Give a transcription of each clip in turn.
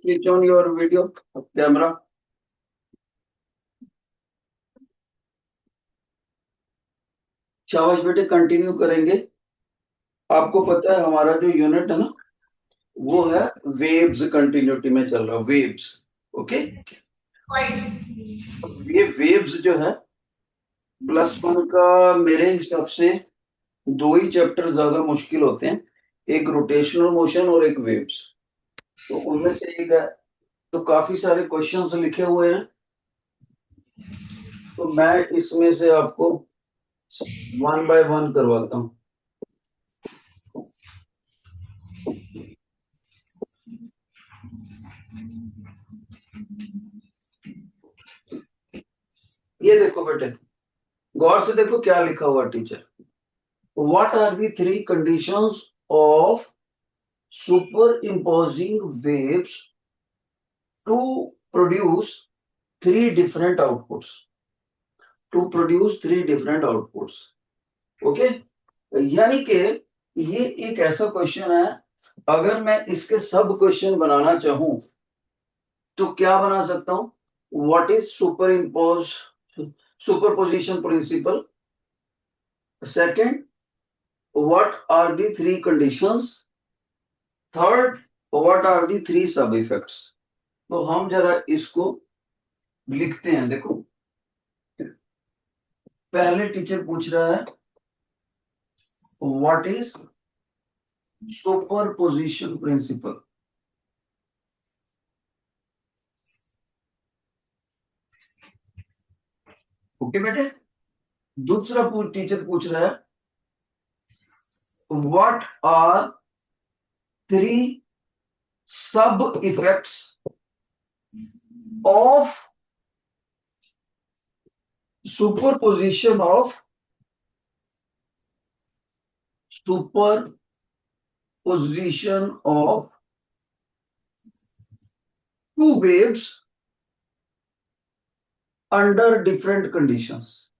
Switch on your video camera. शाबाश बेटे, continue करेंगे। आपको पता है हमारा जो यूनिट है ना, वो है वेव्स कंटिन्यूटी में चल रहा है, वेव्स। ओके, ये वेव्स जो है +1 का मेरे हिसाब से दो ही चैप्टर ज्यादा मुश्किल होते हैं, एक रोटेशनल मोशन और एक वेव्स। तो उनमें से एक है, तो काफी सारे क्वेश्चंस लिखे हुए हैं, तो मैं इसमें से आपको 1 बाय 1 करवाता हूँ। ये देखो बेटे, गौर से देखो क्या लिखा हुआ teacher. What are the three conditions of superimposing waves to produce three different outputs? To produce three different outputs. Okay, यानी कि ये एक ऐसा क्वेश्चन है, अगर मैं इसके सब क्वेश्चन बनाना चाहूं तो क्या बना सकता हूं? What is superposition principle? Second, what are the three conditions? Third, what are the three sub effects? तो हम जरा इसको लिखते हैं। देखो, पहले टीचर पूछ रहा है what is superposition principal. Okay बेटे, दूसरा टीचर पूछ रहा है what are three sub effects of superposition of two waves under different conditions.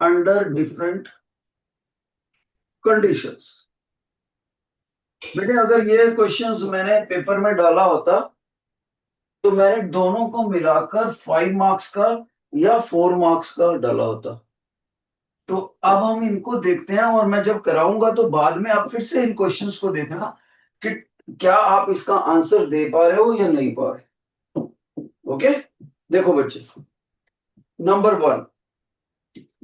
Under different conditions. बेटे, अगर ये क्वेश्चंस मैंने पेपर में डाला होता तो मैंने दोनों को मिलाकर 5 मार्क्स का या 4 मार्क्स का डाला होता। तो अब हम इनको देखते हैं, और मैं जब कराऊंगा तो बाद में आप फिर से इन क्वेश्चंस को देखना कि क्या आप इसका आंसर दे पा रहे हो या नहीं पा रहे। ओके, देखो बच्चे, नंबर 1,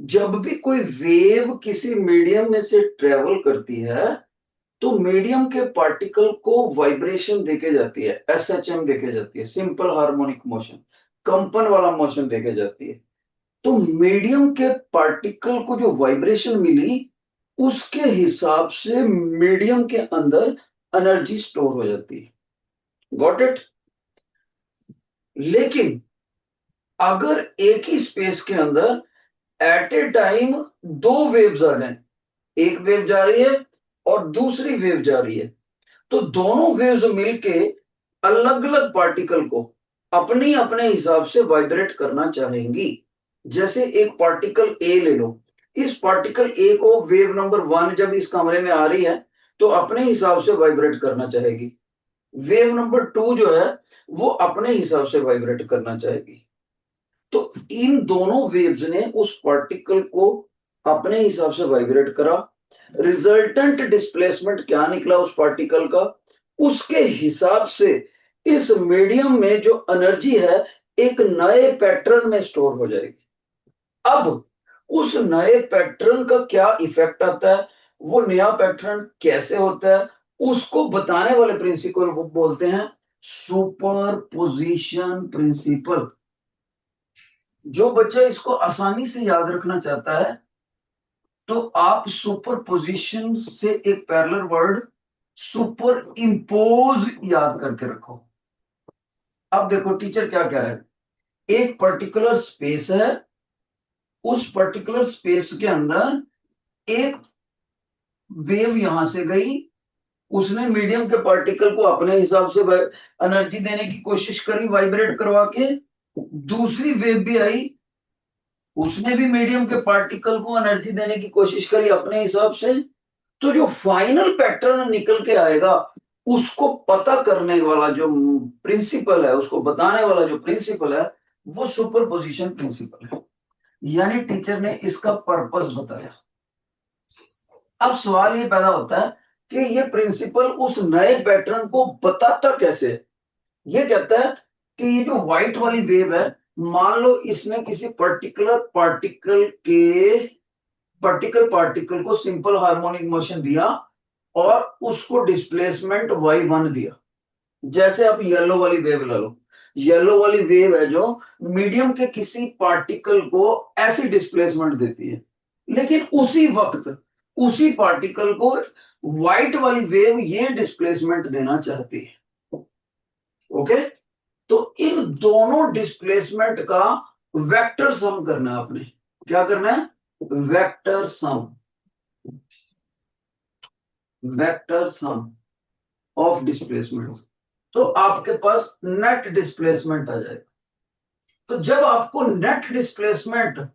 जब भी कोई वेव किसी मीडियम में से ट्रेवल करती है तो मीडियम के पार्टिकल को वाइब्रेशन देके जाती है, SHM देके जाती है, सिंपल हार्मोनिक मोशन, कंपन वाला मोशन देके जाती है। तो मीडियम के पार्टिकल को जो वाइब्रेशन मिली, उसके हिसाब से मीडियम के अंदर एनर्जी स्टोर हो जाती है। Got it? लेकिन अगर एक ही स्पेस के अंदर एट ए टाइम दो वेव्स आ जाए, एक वेव जा रही है और दूसरी वेव जा रही है, तो दोनों वेव्स मिलके अलग अलग पार्टिकल को अपने अपने हिसाब से वाइब्रेट करना चाहेंगी। जैसे एक पार्टिकल ए ले लो, इस पार्टिकल ए को वेव नंबर 1 जब इस कमरे में आ रही है तो अपने हिसाब से वाइब्रेट करना चाहेगी। वेव नंबर 2 जो है वो अपने हिसाब से वाइब्रेट करना चाहेगी। तो इन दोनों वेव्स ने उस पार्टिकल को अपने हिसाब से वाइब्रेट करा। रिजल्टेंट डिस्प्लेसमेंट क्या निकला उस पार्टिकल का, उसके हिसाब से इस मीडियम में जो एनर्जी है एक नए पैटर्न में स्टोर हो जाएगी। अब उस नए पैटर्न का क्या इफेक्ट आता है, वो नया पैटर्न कैसे होता है, उसको बताने वाले प्रिंसिपल को बोलते हैं सुपरपोजिशन प्रिंसिपल। जो बच्चा इसको आसानी से याद रखना चाहता है तो आप सुपरपोजिशन से एक पैरेलल वर्ड सुपर इंपोज याद करके रखो। अब देखो टीचर क्या कह रहा है, एक पर्टिकुलर स्पेस है, उस पर्टिकुलर स्पेस के अंदर एक वेव यहां से गई, उसने मीडियम के पार्टिकल को अपने हिसाब से एनर्जी देने की कोशिश करी वाइब्रेट करवा के। दूसरी वेव भी आई, उसने भी मीडियम के पार्टिकल को एनर्जी देने की कोशिश करी अपने हिसाब से। तो जो फाइनल पैटर्न निकल के आएगा उसको पता करने वाला जो प्रिंसिपल है, उसको बताने वाला जो प्रिंसिपल है, वो सुपरपोजिशन प्रिंसिपल है। यानी टीचर ने इसका पर्पस बताया। अब सवाल ये पैदा होता है कि ये प्रिंसिपल उस नए पैटर्न को बताता कैसे है? ये कहता है कि ये जो व्हाइट वाली वेव है, मान लो इसने किसी पर्टिकुलर पार्टिकल को सिंपल हार्मोनिक मोशन दिया और उसको डिस्प्लेसमेंट y1 दिया। जैसे आप येलो वाली वेव ले लो। येलो वाली वेव है जो मीडियम के किसी पार्टिकल को ऐसी डिस्प्लेसमेंट देती है, लेकिन उसी वक्त उसी पार्टिकल को व्हाइट वाली वेव ये डिस्प्लेसमेंट देना चाहती है। ओके, तो इन दोनों डिस्प्लेसमेंट का वेक्टर सम करना है आपने। क्या करना है? Vector sum. Vector sum of displacement. तो आपके पास नेट डिस्प्लेसमेंट आ जाएगा। तो जब आपको net displacement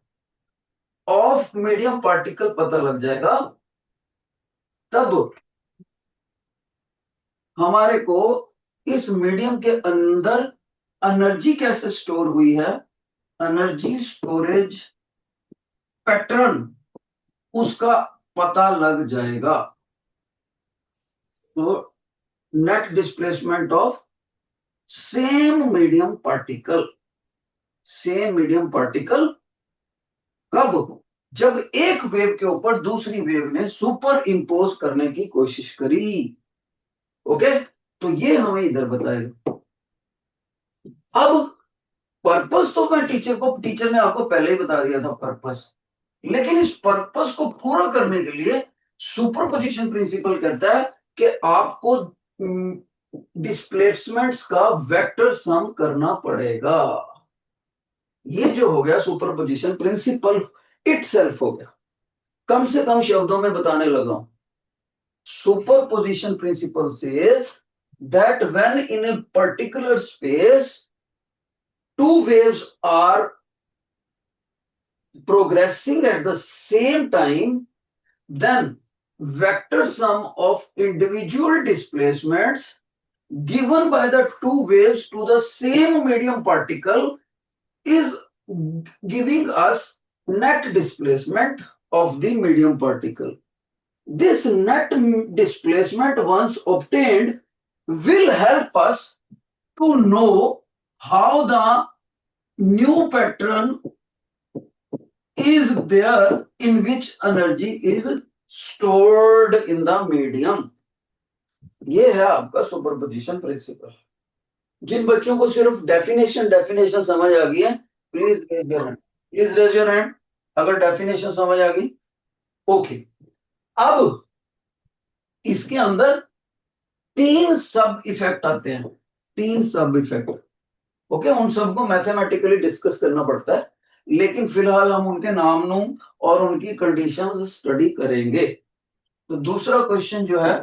of medium particle पता लग जाएगा, तब हमारे को इस मीडियम के अंदर एनर्जी कैसे स्टोर हुई है, एनर्जी स्टोरेज पैटर्न, उसका पता लग जाएगा। तो net displacement of same medium particle, same medium particle कब? जब एक वेव के ऊपर दूसरी वेव ने सुपर इंपोज करने की कोशिश करी। ओके, तो ये हमें इधर बताएगा। अब पर्पस तो मैं टीचर ने आपको पहले ही बता दिया था पर्पस, लेकिन इस पर्पस को पूरा करने के लिए सुपरपोजिशन प्रिंसिपल कहता है कि आपको डिस्प्लेसमेंट्स का वेक्टर सम करना पड़ेगा। ये जो हो गया सुपरपोजिशन प्रिंसिपल इटसेल्फ हो गया। कम से कम शब्दों में बताने लगा हूं। Superposition principle says that when in a particular space two waves are progressing at the same time, then vector sum of individual displacements given by the two waves to the same medium particle is giving us net displacement of the medium particle. This net displacement once obtained will help us to know how the new pattern is there in which energy is stored in the medium. ये है आपका superposition principle. जिन बच्चों को सिर्फ definition समझ आ गई है, please raise your hand. Please raise your hand अगर डेफिनेशन समझ आ गई। ओके, अब इसके अंदर तीन सब इफेक्ट आते हैं, तीन सब इफेक्ट। ओके, उन सबको मैथमेटिकली डिस्कस करना पड़ता है, लेकिन फिलहाल हम उनके नामों और उनकी कंडीशंस स्टडी करेंगे। तो दूसरा क्वेश्चन जो है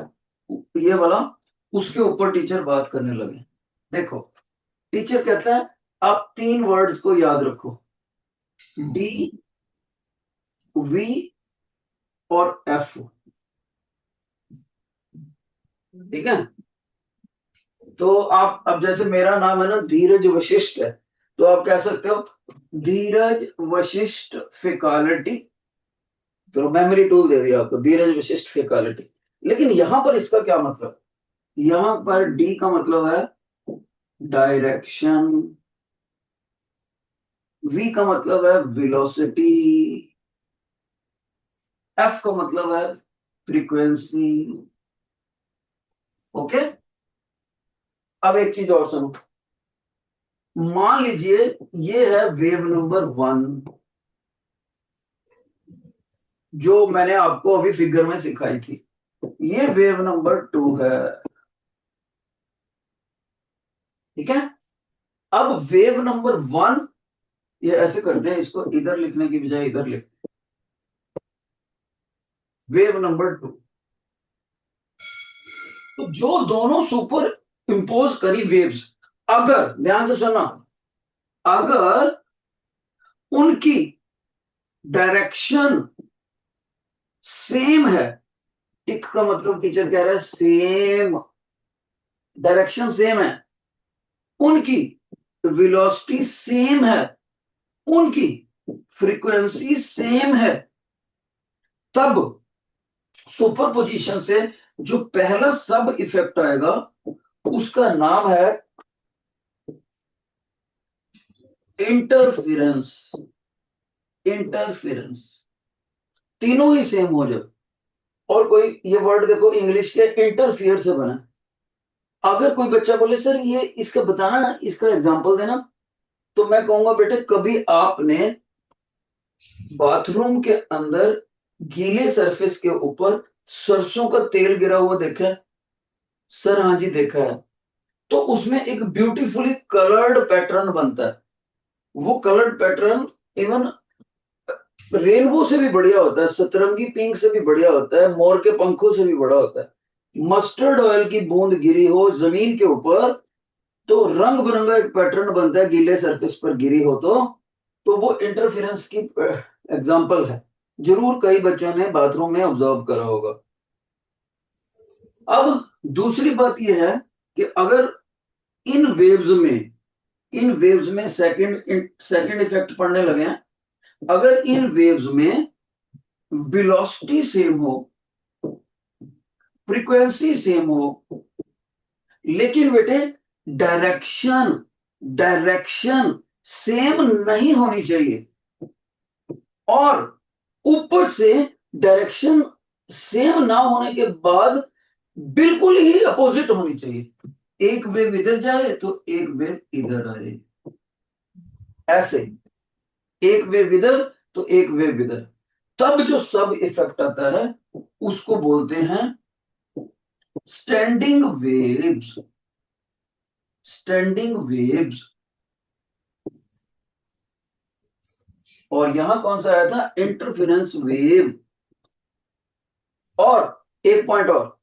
ये वाला, उसके ऊपर टीचर बात करने लगे। देखो, टीचर कहता है आप तीन वर्ड्स को याद रखो, डी, वी और एफ। ठीक है, तो आप अब जैसे मेरा नाम है ना धीरज वशिष्ठ है, तो आप कह सकते हो धीरज वशिष्ठ फेकालिटी। तो मेमोरी टूल दे दिया आपको, धीरज वशिष्ठ फेकालिटी। लेकिन यहां पर इसका क्या मतलब? यहां पर डी का मतलब है डायरेक्शन, वी का मतलब है वेलोसिटी, एफ का मतलब है फ्रीक्वेंसी। ओके, अब एक चीज और सुनो। मान लीजिए ये है वेव नंबर 1, जो मैंने आपको अभी फिगर में सिखाई थी। ये वेव नंबर 2 है। ठीक है, अब वेव नंबर 1, ये ऐसे करते हैं, इसको इधर लिखने की बजाय इधर लिख, वेव नंबर 2। तो जो दोनों सुपर इंपोज करी वेव्स, अगर ध्यान से सुना, अगर उनकी डायरेक्शन सेम है, टिक का मतलब टीचर कह रहा है सेम, डायरेक्शन सेम है, उनकी वेलोसिटी सेम है, उनकी फ्रीक्वेंसी सेम है, तब सुपर पोजिशन से जो पहला सब इफेक्ट आएगा उसका नाम है इंटरफेरेंस। इंटरफेरेंस, तीनों ही सेम हो जाए। और कोई ये वर्ड देखो इंग्लिश के इंटरफियर से बना। अगर कोई बच्चा बोले सर ये इसका बताना, इसका एग्जांपल देना, तो मैं कहूंगा बेटे कभी आपने बाथरूम के अंदर गीले सरफेस के ऊपर सरसों का तेल गिरा हुआ देखा है? सर हाँ जी देखा है। तो उसमें एक ब्यूटीफुली कलर्ड पैटर्न बनता है। वो कलर्ड पैटर्न इवन रेनबो से भी बढ़िया होता है, सतरंगी पिंक से भी बढ़िया होता है, मोर के पंखों से भी बड़ा होता है। मस्टर्ड ऑयल की बूंद गिरी हो जमीन के ऊपर तो रंग बिरंगा एक पैटर्न बनता है, गीले सरफेस पर गिरी हो तो वो इंटरफेरेंस की एग्जांपल है। जरूर कई बच्चों ने बाथरूम में ऑब्जर्व करा होगा। अब दूसरी बात यह है कि अगर इन वेव्स में इन वेव्स में सेकंड इफेक्ट पड़ने लगे हैं, अगर इन वेव्स में वेलोसिटी सेम हो, फ्रीक्वेंसी सेम हो, लेकिन बेटे डायरेक्शन डायरेक्शन सेम नहीं होनी चाहिए, और ऊपर से डायरेक्शन सेम ना होने के बाद बिल्कुल ही अपोजिट होनी चाहिए। एक वेव इधर जाए तो एक वेव इधर आए, ऐसे एक वेव इधर तो एक वेव इधर, तब जो सब इफेक्ट आता है उसको बोलते हैं स्टैंडिंग वेव्स। Standing waves. और यहां कौन सा आया था? Interference wave. और एक पॉइंट और,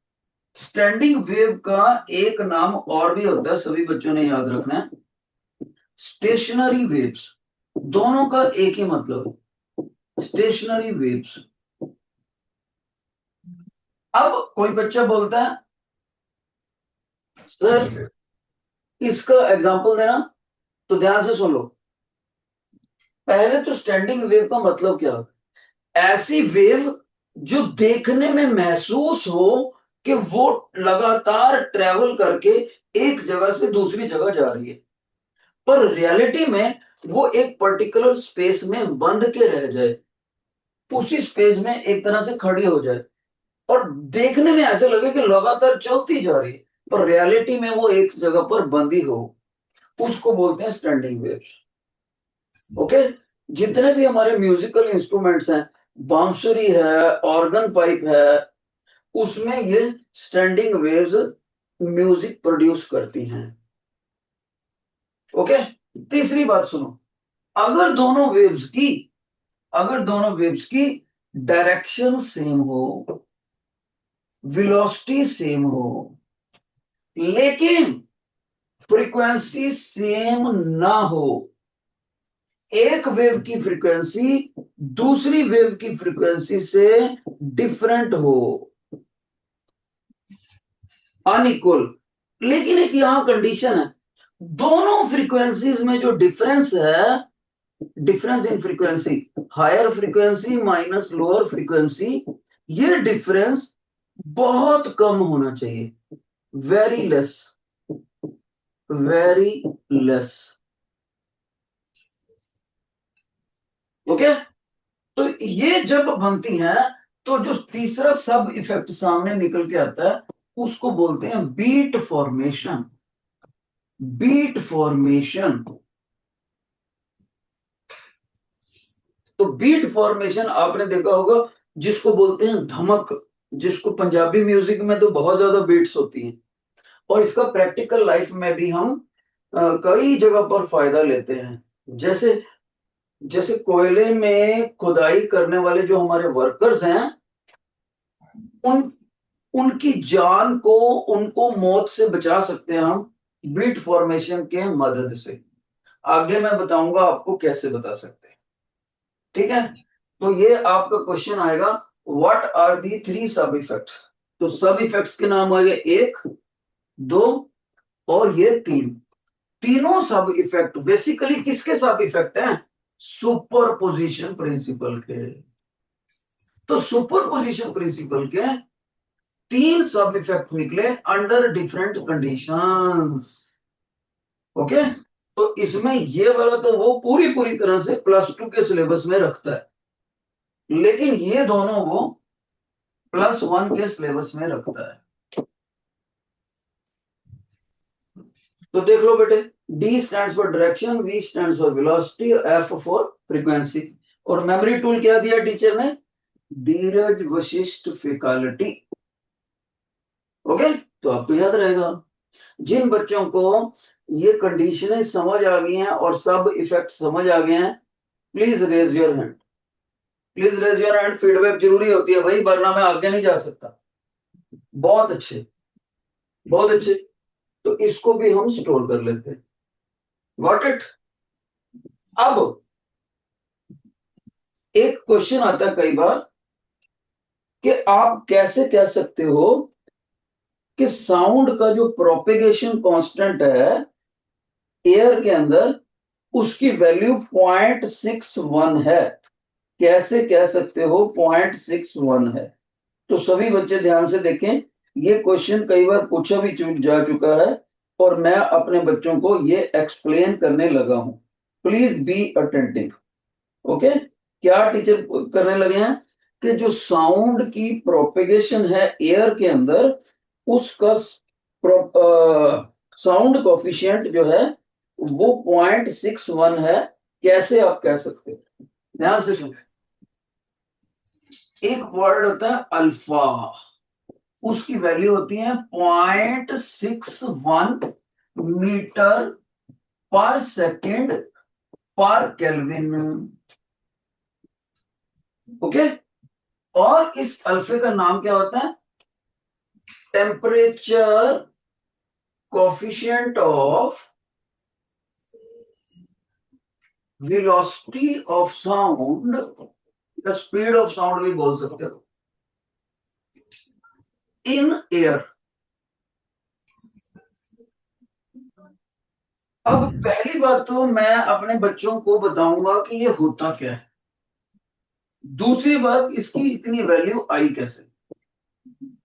स्टैंडिंग वेव का एक नाम और भी होता है, सभी बच्चों ने याद रखना है, स्टेशनरी वेव्स। दोनों का एक ही मतलब, स्टेशनरी वेव्स। अब कोई बच्चा बोलता है सर इसका एग्जांपल देना, तो ध्यान से सुन लो। पहले तो स्टैंडिंग वेव का मतलब क्या होता है? ऐसी वेव जो देखने में महसूस हो कि वो लगातार ट्रेवल करके एक जगह से दूसरी जगह जा रही है, पर रियलिटी में वो एक पर्टिकुलर स्पेस में बंध के रह जाए, उसी स्पेस में एक तरह से खड़ी हो जाए, और देखने में ऐसे लगे कि लगातार चलती जा रही है, पर रियलिटी में वो एक जगह पर बंदी हो, उसको बोलते हैं स्टैंडिंग वेव्स। ओके। जितने भी हमारे म्यूजिकल इंस्ट्रूमेंट्स हैं, बांसुरी है, ऑर्गन पाइप है, उसमें ये स्टैंडिंग वेव्स म्यूजिक प्रोड्यूस करती हैं। ओके। तीसरी बात सुनो, अगर दोनों वेव्स की अगर दोनों वेव्स की डायरेक्शन सेम हो, वेलोसिटी सेम हो, लेकिन फ्रीक्वेंसी सेम ना हो, एक वेव की फ्रीक्वेंसी दूसरी वेव की फ्रीक्वेंसी से डिफरेंट हो, अनइक्वल, लेकिन एक यहां कंडीशन है, दोनों फ्रीक्वेंसीज में जो डिफरेंस है, difference in frequency, higher frequency minus lower frequency, ये डिफरेंस बहुत कम होना चाहिए, very less, very less. Okay. तो ये जब बनती हैं तो जो तीसरा सब इफेक्ट सामने निकल के आता है उसको बोलते हैं बीट फॉर्मेशन। Beat formation. तो बीट फॉर्मेशन आपने देखा होगा, जिसको बोलते हैं धमक, जिसको पंजाबी म्यूजिक में तो बहुत ज्यादा बीट्स होती हैं, और इसका प्रैक्टिकल लाइफ में भी हम कई जगह पर फायदा लेते हैं। जैसे जैसे कोयले में खुदाई करने वाले जो हमारे वर्कर्स हैं, उन उनकी जान को, उनको मौत से बचा सकते हैं हम बीट फॉर्मेशन के मदद से। आगे मैं बताऊंगा आपको कैसे बता सकते हैं। ठीक है। तो ये आपका क्वेश्चन आएगा, what are the three sub effects. तो सब इफेक्ट्स के नाम आएंगे 1, 2 और ये तीनों सब इफेक्ट बेसिकली किसके सब इफेक्ट हैं? सुपरपोजिशन प्रिंसिपल के। तो सुपरपोजिशन प्रिंसिपल के तीन सब इफेक्ट निकले अंडर डिफरेंट कंडीशंस। ओके, तो इसमें ये वाला तो वो पूरी पूरी तरह से +2 के सिलेबस में रखता है, लेकिन ये दोनों वो +1 के सिलेबस में रखता है। तो देख लो बेटे, D stands for direction, V stands for velocity, F for frequency. और मेमोरी टूल क्या दिया टीचर ने? धीरज वशिष्ठ फैकल्टी। ओके, तो आपको याद रहेगा। जिन बच्चों को ये कंडीशनें समझ आ गई हैं और सब इफेक्ट समझ आ गए हैं, please raise your hand. Please raise your hand. Feedback जरूरी होती है भाई, वरना मैं आगे नहीं जा सकता। बहुत अच्छे, बहुत अच्छे। तो इसको भी हम स्टोर कर लेते हैं। Got it. अब एक क्वेश्चन आता है कई बार कि आप कैसे कह सकते हो कि साउंड का जो प्रोपेगेशन कांस्टेंट है एयर के अंदर, उसकी वैल्यू 0.61 है। कैसे कह सकते हो 0.61 है? तो सभी बच्चे ध्यान से देखें, ये क्वेश्चन कई बार पूछा भी जा चुका है और मैं अपने बच्चों को ये एक्सप्लेन करने लगा हूं। Please be attentive. ओके, क्या टीचर करने लगे हैं कि जो साउंड की प्रोपेगेशन है एयर के अंदर, उसका साउंड कोफिशिएंट जो है वो 0.61 है। कैसे आप कह सकते हो? ध्यान से सुन। एक वर्ड होता है अल्फा, उसकी वैल्यू होती है 0.61 मीटर पर सेकेंड पर केल्विन। ओके, और इस अल्फे का नाम क्या होता है? Temperature coefficient of velocity of sound या स्पीड ऑफ साउंड भी बोल सकते हो इन एयर। अब पहली बात तो मैं अपने बच्चों को बताऊंगा कि ये होता क्या है। दूसरी बात, इसकी इतनी वैल्यू आई कैसे?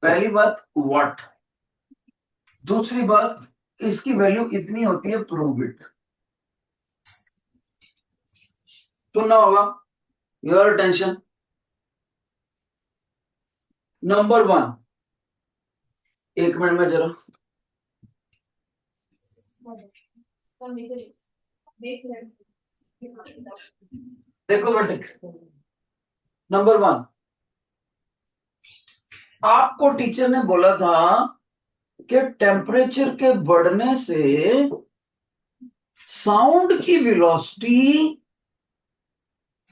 पहली बात व्हाट, दूसरी बात इसकी वैल्यू इतनी होती है, प्रूव इट। सुनना होगा। Your attention. नंबर 1, एक मिनट में जरा देखो बेटे। नंबर 1, आपको टीचर ने बोला था कि टेम्परेचर के बढ़ने से साउंड की वेलोसिटी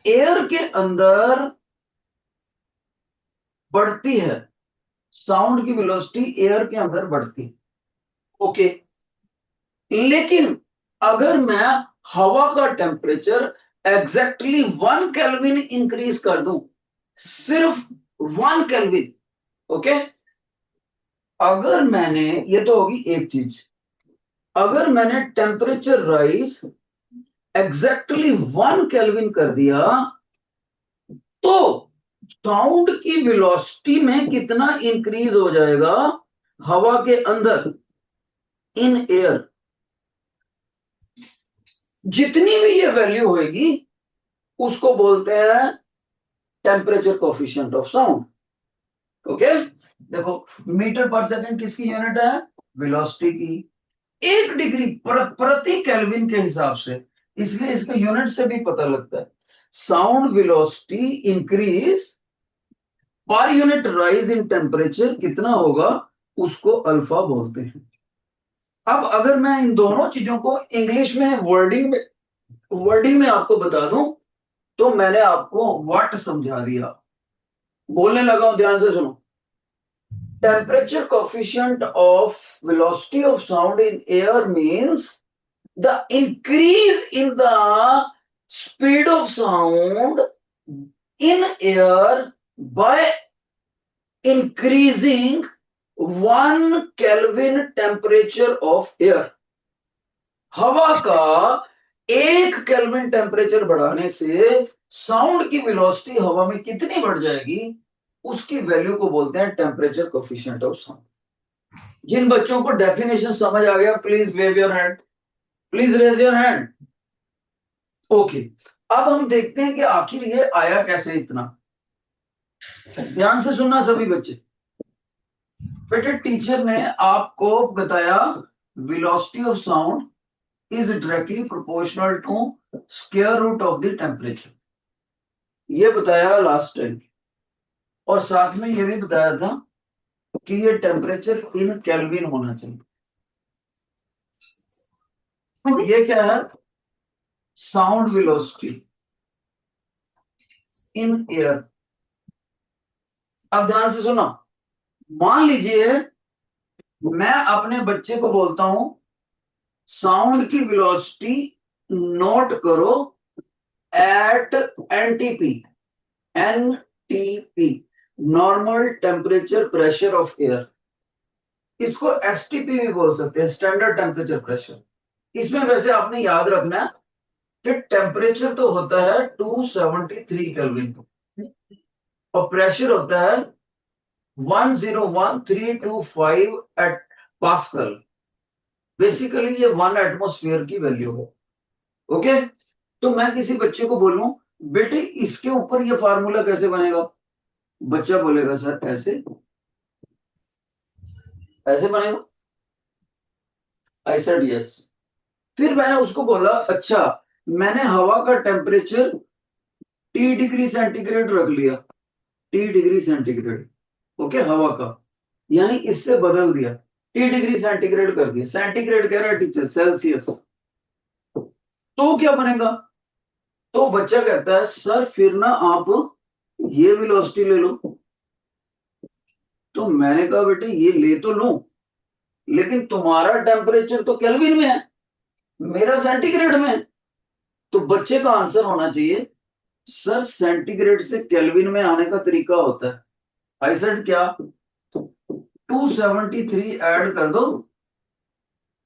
एयर के अंदर बढ़ती है। साउंड की वेलोसिटी एयर के अंदर बढ़ती है। ओके, लेकिन अगर मैं हवा का टेम्परेचर एग्जैक्टली 1 केल्विन इंक्रीज कर दूं, सिर्फ 1 केल्विन। ओके, अगर मैंने, ये तो होगी एक चीज, अगर मैंने टेम्परेचर राइज एग्जैक्टली 1 केल्विन कर दिया, तो साउंड की वेलोसिटी में कितना इंक्रीज हो जाएगा हवा के अंदर, इन एयर? जितनी भी ये वैल्यू होगी उसको बोलते हैं temperature coefficient of sound. Okay, देखो मीटर पर सेकंड किसकी यूनिट है? वेलोसिटी की। 1 डिग्री प्रति केल्विन के हिसाब से, इसलिए इसके यूनिट से भी पता लगता है। साउंड वेलोसिटी इंक्रीज पर यूनिट राइज इन टेम्परेचर कितना होगा, उसको अल्फा बोलते हैं। अब अगर मैं इन दोनों चीजों को इंग्लिश में वर्डिंग में आपको बता दूं, तो मैंने आपको व्हाट समझा दिया। बोलने लगा हूं, ध्यान से सुनो। Temperature coefficient of velocity of sound in air means the increase in the speed of sound in air by increasing 1 kelvin temperature of air. हवा का 1 केल्विन टेम्परेचर बढ़ाने से साउंड की वेलोसिटी हवा में कितनी बढ़ जाएगी, उसकी वैल्यू को बोलते हैं टेम्परेचर कोफिशिएंट ऑफ साउंड। जिन बच्चों को डेफिनेशन समझ आ गया, please wave your hand, please raise your hand. Okay, अब हम देखते हैं कि आखिर ये आया कैसे इतना। ध्यान से सुनना सभी बच्चे। बेटे टीचर ने आपको बताया velocity of sound is directly proportional to square root of the temperature, ये बताया लास्ट टाइम। और साथ में ये भी बताया था कि ये टेम्परेचर इन केल्विन होना चाहिए। तो ये क्या है, साउंड वेलोसिटी इन एयर। अब ध्यान से सुना, मान लीजिए मैं अपने बच्चे को बोलता हूं साउंड की वेलोसिटी नोट करो at NTP. NTP normal temperature pressure of air, इसको एसटीपी भी बोल सकते हैं, स्टैंडर्ड टेम्परेचर प्रेशर। इसमें वैसे आपने याद रखना है कि टेम्परेचर तो होता है 273 केल्विन और प्रेशर होता है 101325 एट पास्कल। बेसिकली ये 1 एटमॉस्फेयर की वैल्यू है। ओके, तो मैं किसी बच्चे को बोलूं बेटे इसके ऊपर ये फार्मूला कैसे बनेगा, बच्चा बोलेगा सर ऐसे ऐसे बनेगा। I said yes. फिर मैंने उसको बोला अच्छा, मैंने हवा का टेम्परेचर टी डिग्री सेंटीग्रेड रख लिया, टी डिग्री सेंटीग्रेड। ओके, हवा का यानी इससे बदल दिया, टी डिग्री सेंटीग्रेड कर दिया। सेंटीग्रेड कह रहा है टीचर, सेल्सियस। तो क्या बनेगा, तो बच्चा कहता है सर फिर ना आप ये वेलोसिटी ले लो। तो मैंने कहा बेटे ये ले तो लूं, लेकिन तुम्हारा टेम्परेचर तो केल्विन में है, मेरा सेंटीग्रेड में है। तो बच्चे का आंसर होना चाहिए सर सेंटीग्रेड से केल्विन में आने का तरीका होता है। आई सेड क्या, 273 ऐड कर दो,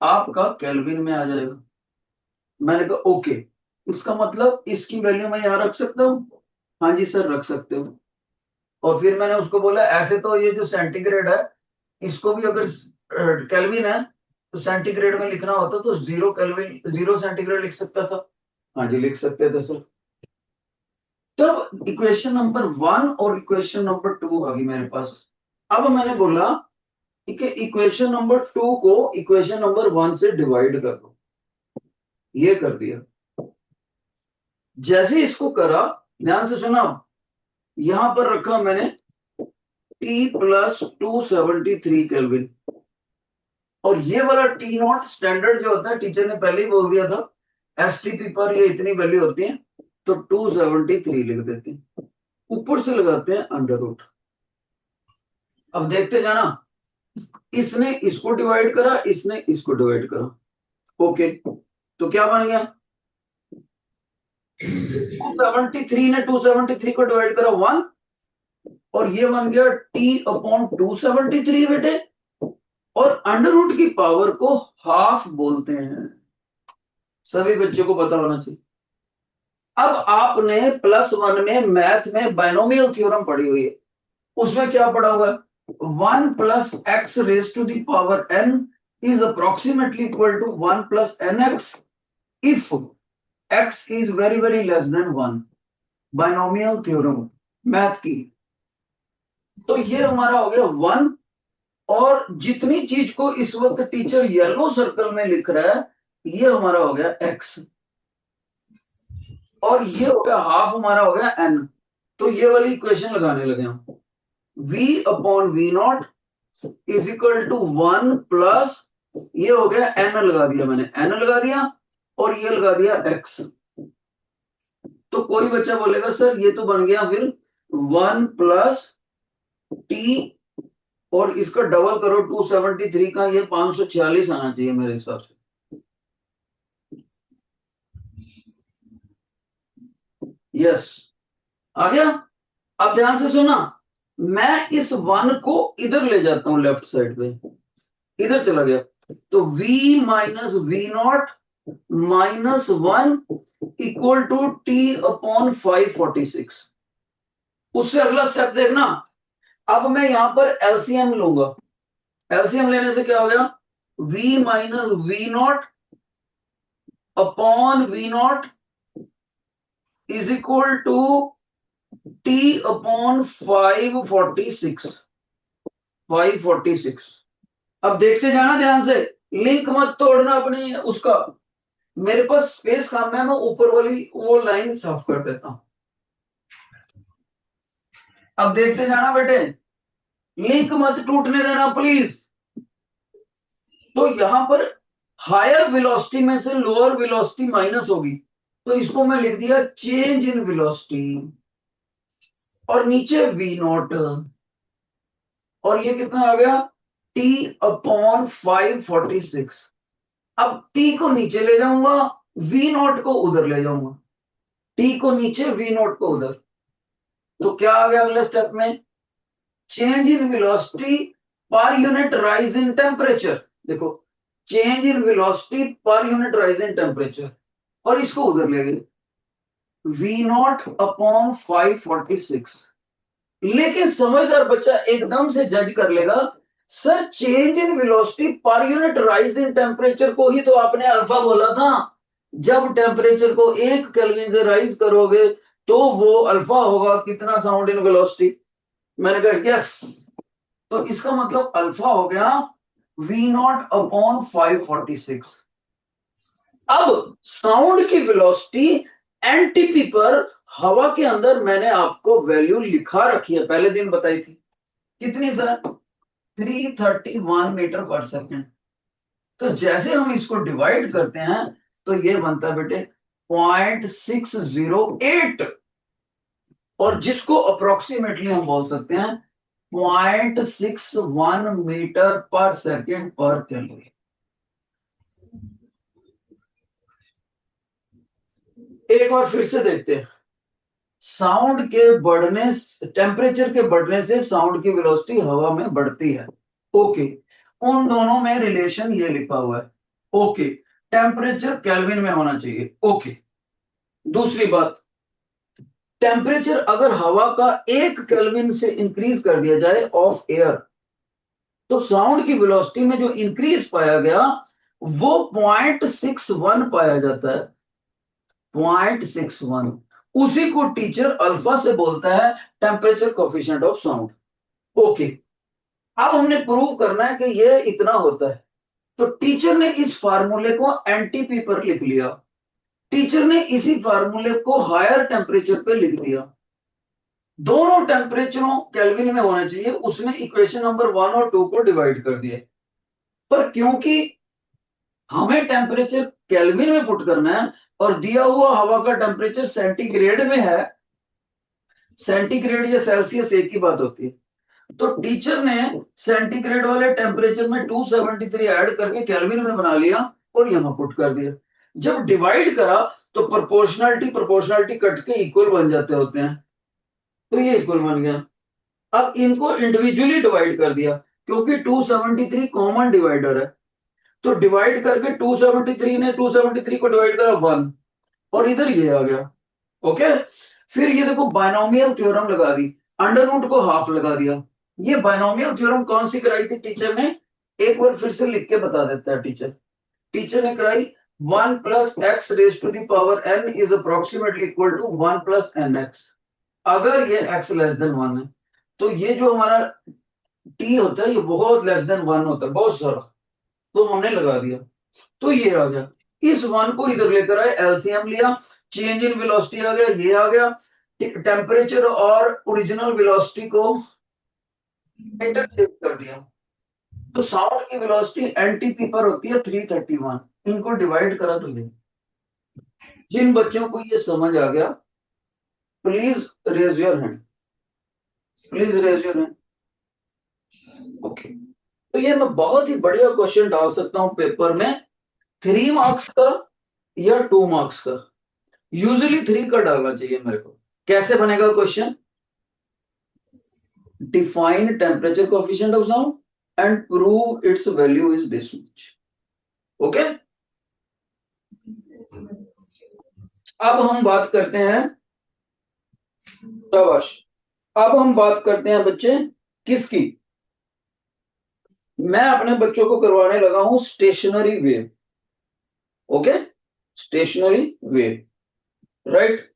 आपका केल्विन में आ जाएगा। मैंने कहा ओके, इसका मतलब इसकी वैल्यू मैं यहां रख सकता हूँ। हाँ जी सर रख सकते हो। और फिर मैंने उसको बोला ऐसे तो ये जो सेंटीग्रेड है इसको भी अगर केल्विन है तो सेंटीग्रेड में लिखना होता तो 0 केल्विन 0 सेंटीग्रेड लिख सकता था। हाँ जी लिख सकते थे सर। तब इक्वेशन नंबर 1 और इक्वेशन नंबर 2 आ गई मेरे पास। अब मैंने बोला कि इक्वेशन नंबर 2 को इक्वेशन नंबर 1 से डिवाइड कर दो, ये कर दिया। जैसे इसको करा, ध्यान से सुना, यहां पर रखा मैंने T प्लस 273 केल्विन, और ये वाला टी नॉट स्टैंडर्ड जो होता है टीचर ने पहले ही बोल दिया था एसटीपी पर ये इतनी वैल्यू होती है, तो 273 लिख देते हैं, ऊपर से लगाते हैं अंडर रूट। अब देखते जाना, इसने इसको डिवाइड करा, इसने इसको डिवाइड करा। ओके, तो क्या बन गया, 273 ने 273 को डिवाइड करा 1, और ये बन गया टी अपॉन 273 बेटे। और अंडर रूट की पावर को हाफ बोलते हैं, सभी बच्चों को पता होना चाहिए। अब आपने +1 में मैथ में बाइनोमियल थ्योरम पढ़ी हुई है, उसमें क्या पढ़ा हुआ है, 1 plus x raise to the power n is approximately equal to 1 plus N X if x is very very less than 1। Binomial theorem math की। तो ये हमारा हो गया 1, और जितनी चीज को इस वक्त टीचर येलो सर्कल में लिख रहा है ये हमारा हो गया x, और ये हो गया हाफ हमारा हो गया n। तो ये वाली इक्वेशन लगाने लगे हम, v upon V naught is equal to 1 plus, ये हो गया n लगा दिया मैंने, n लगा दिया, और ये लगा दिया x। तो कोई बच्चा बोलेगा सर ये तो बन गया फिर 1 प्लस टी, और इसका डबल करो 273 का, ये 546 आना चाहिए मेरे हिसाब से। यस आ गया। अब ध्यान से सुना, मैं इस वन को इधर ले जाता हूं, लेफ्ट साइड पे, इधर चला गया, तो v minus V naught minus one equal to T upon 546। उससे अगला स्टेप देखना, अब मैं यहां पर एलसीएम लूंगा। एलसीएम लेने से क्या हो गया, v minus V naught upon V naught is equal to T upon 546। अब देखते जाना ध्यान से, लिंक मत तोड़ना अपनी उसका। मेरे पास स्पेस कम है, मैं ऊपर वाली वो लाइन साफ कर देता हूं। अब देखते जाना बेटे, लिंक मत टूटने देना प्लीज। तो यहां पर हायर वेलोसिटी में से लोअर वेलोसिटी माइनस होगी, तो इसको मैं लिख दिया चेंज इन वेलोसिटी, और नीचे वी नॉट, और ये कितना आ गया, टी अपॉन 546। अब टी को नीचे ले जाऊंगा, वी नॉट को उधर ले जाऊंगा, टी को नीचे वी नॉट को उधर, तो क्या आ गया अगले स्टेप में, change in velocity per unit rise in temperature. देखो, change in velocity per unit rise in temperature, और इसको उधर ले गए, वी नॉट अपॉन 546। लेकिन समझदार बच्चा एकदम से जज कर लेगा, sir change in velocity per unit rise in temperature को ही तो आपने अल्फा बोला था, जब टेम्परेचर को 1 केल्विन से राइज करोगे तो वो अल्फा होगा, कितना साउंड इन वेलोसिटी। मैंने कहा यस, तो इसका मतलब अल्फा हो गया वी नॉट अपॉन 546। अब साउंड की वेलोसिटी एनटीपी पर हवा के अंदर मैंने आपको वैल्यू लिखा रखी है, पहले दिन बताई थी, कितनी सर, 331 मीटर पर सेकेंड। तो जैसे हम इसको डिवाइड करते हैं तो ये बनता है बेटे 0.608, और जिसको अप्रोक्सीमेटली हम बोल सकते हैं 0.61 मीटर पर सेकेंड पर केल्विन। एक बार फिर से देखते हैं, साउंड के बढ़ने, टेम्परेचर के बढ़ने से साउंड की वेलोसिटी हवा में बढ़ती है, ओके, उन दोनों में रिलेशन ये लिखा हुआ है, ओके, टेम्परेचर केल्विन में होना चाहिए, ओके। दूसरी बात, टेम्परेचर अगर हवा का 1 केल्विन से इंक्रीज कर दिया जाए ऑफ एयर, तो साउंड की वेलोसिटी में जो इंक्रीज पाया गया वो 0.61 पाया जाता है, 0.61। उसी को टीचर अल्फा से बोलता है temperature coefficient of sound, okay. अब हमने प्रूव करना है कि ये इतना होता है, तो टीचर ने इस फार्मूले को एनटीपी पर लिख लिया, टीचर ने इसी फार्मूले को हायर टेम्परेचर पे लिख दिया, दोनों टेम्परेचरों केल्विन में होना चाहिए, उसने इक्वेशन नंबर 1 और 2 को डिवाइड कर दिया। पर क्योंकि हमें टेम्परेचर केल्विन में पुट करना है और दिया हुआ हवा का टेम्परेचर सेंटीग्रेड में है, सेंटीग्रेड या सेल्सियस एक ही बात होती है, तो टीचर ने सेंटीग्रेड वाले टेम्परेचर में 273 ऐड करके केल्विन में बना लिया और यहां पुट कर दिया। जब डिवाइड करा तो प्रोपोर्शनलिटी प्रोपोर्शनलिटी कट के इक्वल बन जाते होते हैं, तो ये इक्वल बन गया। अब इनको इंडिविजुअली डिवाइड कर दिया, क्योंकि 273 कॉमन डिवाइडर है, तो डिवाइड करके 273 ने 273 को डिवाइड करा 1, और इधर ये आ गया, ओके। फिर ये देखो बायनोमियल थ्योरम लगा दी, अंडर रूट को हाफ लगा दिया। ये बायनोमियल थ्योरम कौन सी कराई थी टीचर ने, एक बार फिर से लिख के बता देता है टीचर। टीचर ने कराई 1 plus x raise to the power n is approximately equal to 1 plus N X. अगर ये x लेस देन 1 है तो ये जो हमारा t होता है ये बहुत लेस देन 1 होता है, बहुत सारा, तो हमने लगा दिया, तो ये आ गया। इस 1 को इधर लेकर आए, एलसीएम लिया, चेंज इन वेलोसिटी आ गया, ये आ गया, टेम्परेचर और ओरिजिनल वेलोसिटी को इंटरचेंज कर दिया, तो साउंड की वेलोसिटी एनटीपी पर होती है 331, इनको डिवाइड करा तो ये। जिन बच्चों को ये समझ आ गया please raise your hand, please raise your hand, okay. तो ये मैं बहुत ही बढ़िया क्वेश्चन डाल सकता हूं पेपर में, 3 मार्क्स का या 2 मार्क्स का, यूजुअली 3 का डालना चाहिए मेरे को। कैसे बनेगा question, define temperature coefficient of sound and prove its value is this much. Okay, अब हम बात करते हैं, शाबाश, अब हम बात करते हैं बच्चे किसकी, मैं अपने बच्चों को करवाने लगा हूं stationary wave. Okay, stationary wave, right.